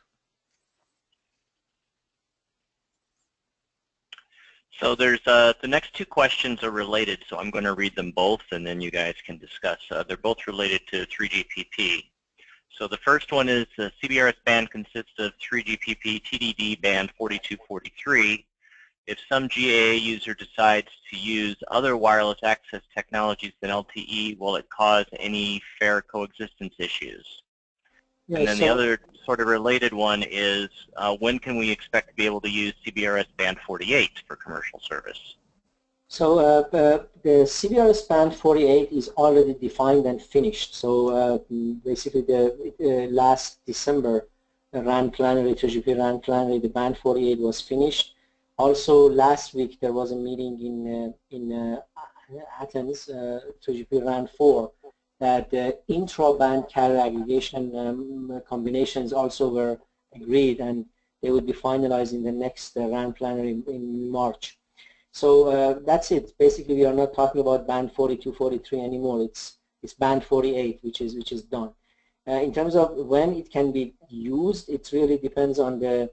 So there's the next two questions are related, so I'm going to read them both, and then you guys can discuss. They're both related to 3GPP. So the first one is the CBRS band consists of 3GPP TDD band 4243. If some GAA user decides to use other wireless access technologies than LTE, will it cause any fair coexistence issues? Yeah, and then the other sort of related one is when can we expect to be able to use CBRS band 48 for commercial service? So the CBRS band 48 is already defined and finished. So basically the last December RAN plenary, 3GP RAN plenary, the band 48 was finished. Also last week there was a meeting in Athens, 3GP RAN 4, that intra-band carrier aggregation combinations also were agreed, and they would be finalized in the next RAN plenary in March. So that's it. Basically, we are not talking about band 42, 43 anymore. It's band 48, which is done. In terms of when it can be used, it really depends on the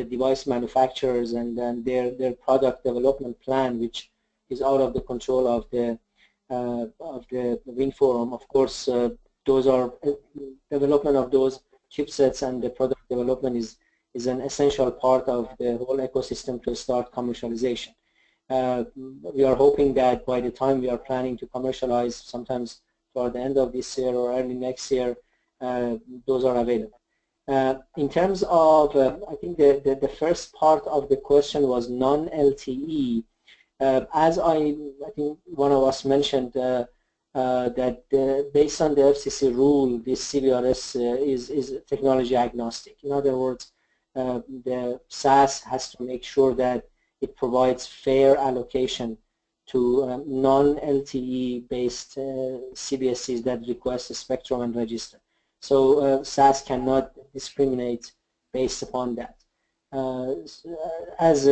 device manufacturers and their product development plan, which is out of the control of the WInnForum. Of course, those are development of those chipsets, and the product development is an essential part of the whole ecosystem to start commercialization. We are hoping that by the time we are planning to commercialize, sometimes toward the end of this year or early next year, those are available. In terms of, I think the first part of the question was non-LTE. As I think one of us mentioned that based on the FCC rule, this CBRS is technology agnostic. In other words, the SAS has to make sure that it provides fair allocation to non-LTE based CBSCs that request a spectrum and register. So SAS cannot discriminate based upon that. As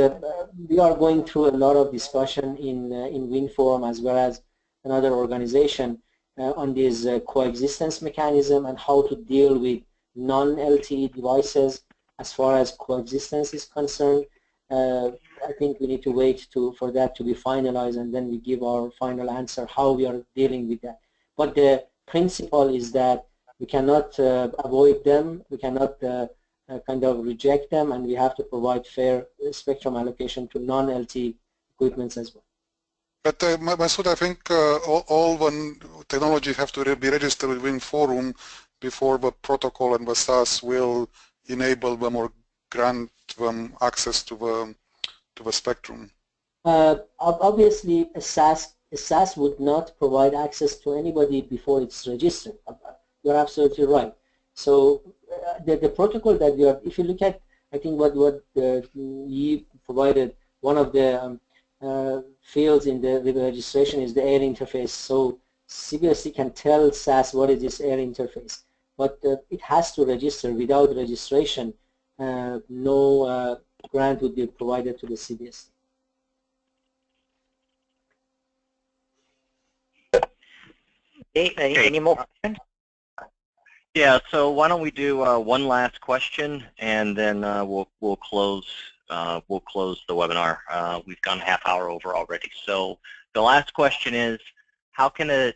we are going through a lot of discussion in WInnForum as well as another organization on this coexistence mechanism and how to deal with non-LTE devices as far as coexistence is concerned. I think we need to wait for that to be finalized, and then we give our final answer how we are dealing with that. But the principle is that we cannot avoid them, we cannot kind of reject them, and we have to provide fair spectrum allocation to non-LTE equipments as well. But Masoud, I think all technology have to be registered with WInnForum before the protocol and the SAS will enable them or grant them access to the spectrum. Obviously, a SAS would not provide access to anybody before it's registered. You're absolutely right. So the protocol that we are, if you look at, I think what you provided, one of the fields in the registration is the air interface. So CBSC can tell SAS what is this air interface, but it has to register. Without registration, no grant would be provided to the CBSC. Any more questions? Yeah, so why don't we do one last question, and then we'll close the webinar. We've gone half hour over already. So the last question is, how a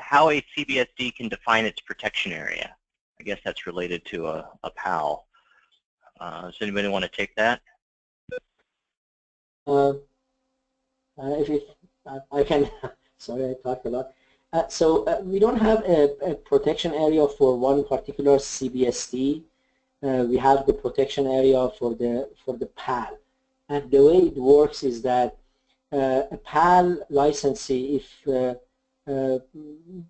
CBSD can define its protection area? I guess that's related to a PAL. Does anybody want to take that? I can. Sorry, I talked a lot. So we don't have a protection area for one particular CBSD. We have the protection area for the PAL, and the way it works is that a PAL licensee, if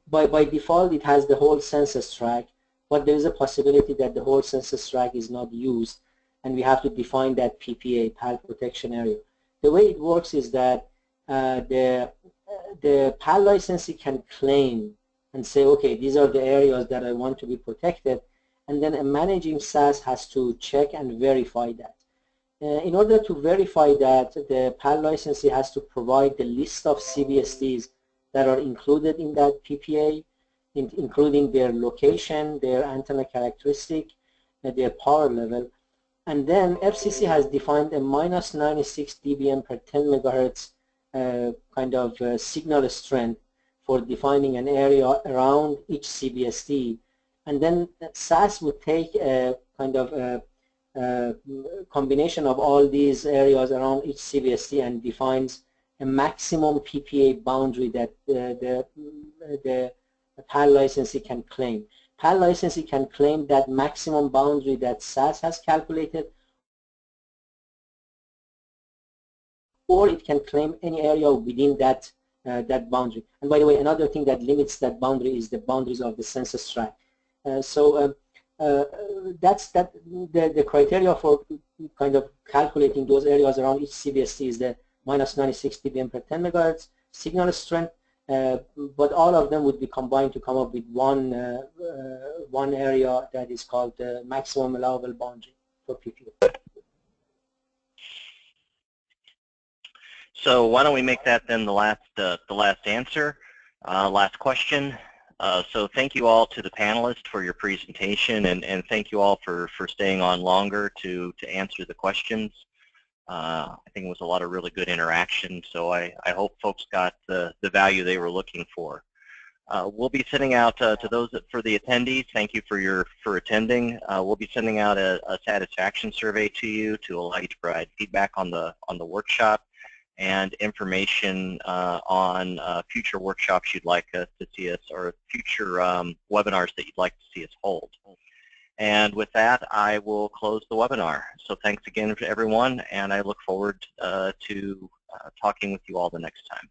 by default it has the whole census tract, but there is a possibility that the whole census tract is not used, and we have to define that PPA, PAL protection area. The way it works is that the PAL licensee can claim and say, okay, these are the areas that I want to be protected, and then a managing SAS has to check and verify that. In order to verify that, the PAL licensee has to provide the list of CBSDs that are included in that PPA, including their location, their antenna characteristic, their power level. And then FCC has defined a minus 96 dBm per 10 megahertz kind of signal strength for defining an area around each CBSD. And then SAS would take a kind of combination of all these areas around each CBSD and defines a maximum PPA boundary that the PAL licensee can claim. PAL licensee can claim that maximum boundary that SAS has calculated, or it can claim any area within that that boundary. And by the way, another thing that limits that boundary is the boundaries of the census tract. That's the criteria for kind of calculating those areas around each CBSD is the minus 96 dBm per 10 megahertz signal strength, but all of them would be combined to come up with one area that is called the maximum allowable boundary for PPA. So why don't we make that then the last answer, last question. So thank you all to the panelists for your presentation, and thank you all for staying on longer to answer the questions. I think it was a lot of really good interaction, so I hope folks got the value they were looking for. We'll be sending out to those for the attendees. Thank you for attending. We'll be sending out a satisfaction survey to you to allow you to provide feedback on the workshop and information on future workshops you'd like us to see us, or future webinars that you'd like to see us hold. And with that, I will close the webinar. So thanks again to everyone, and I look forward to talking with you all the next time.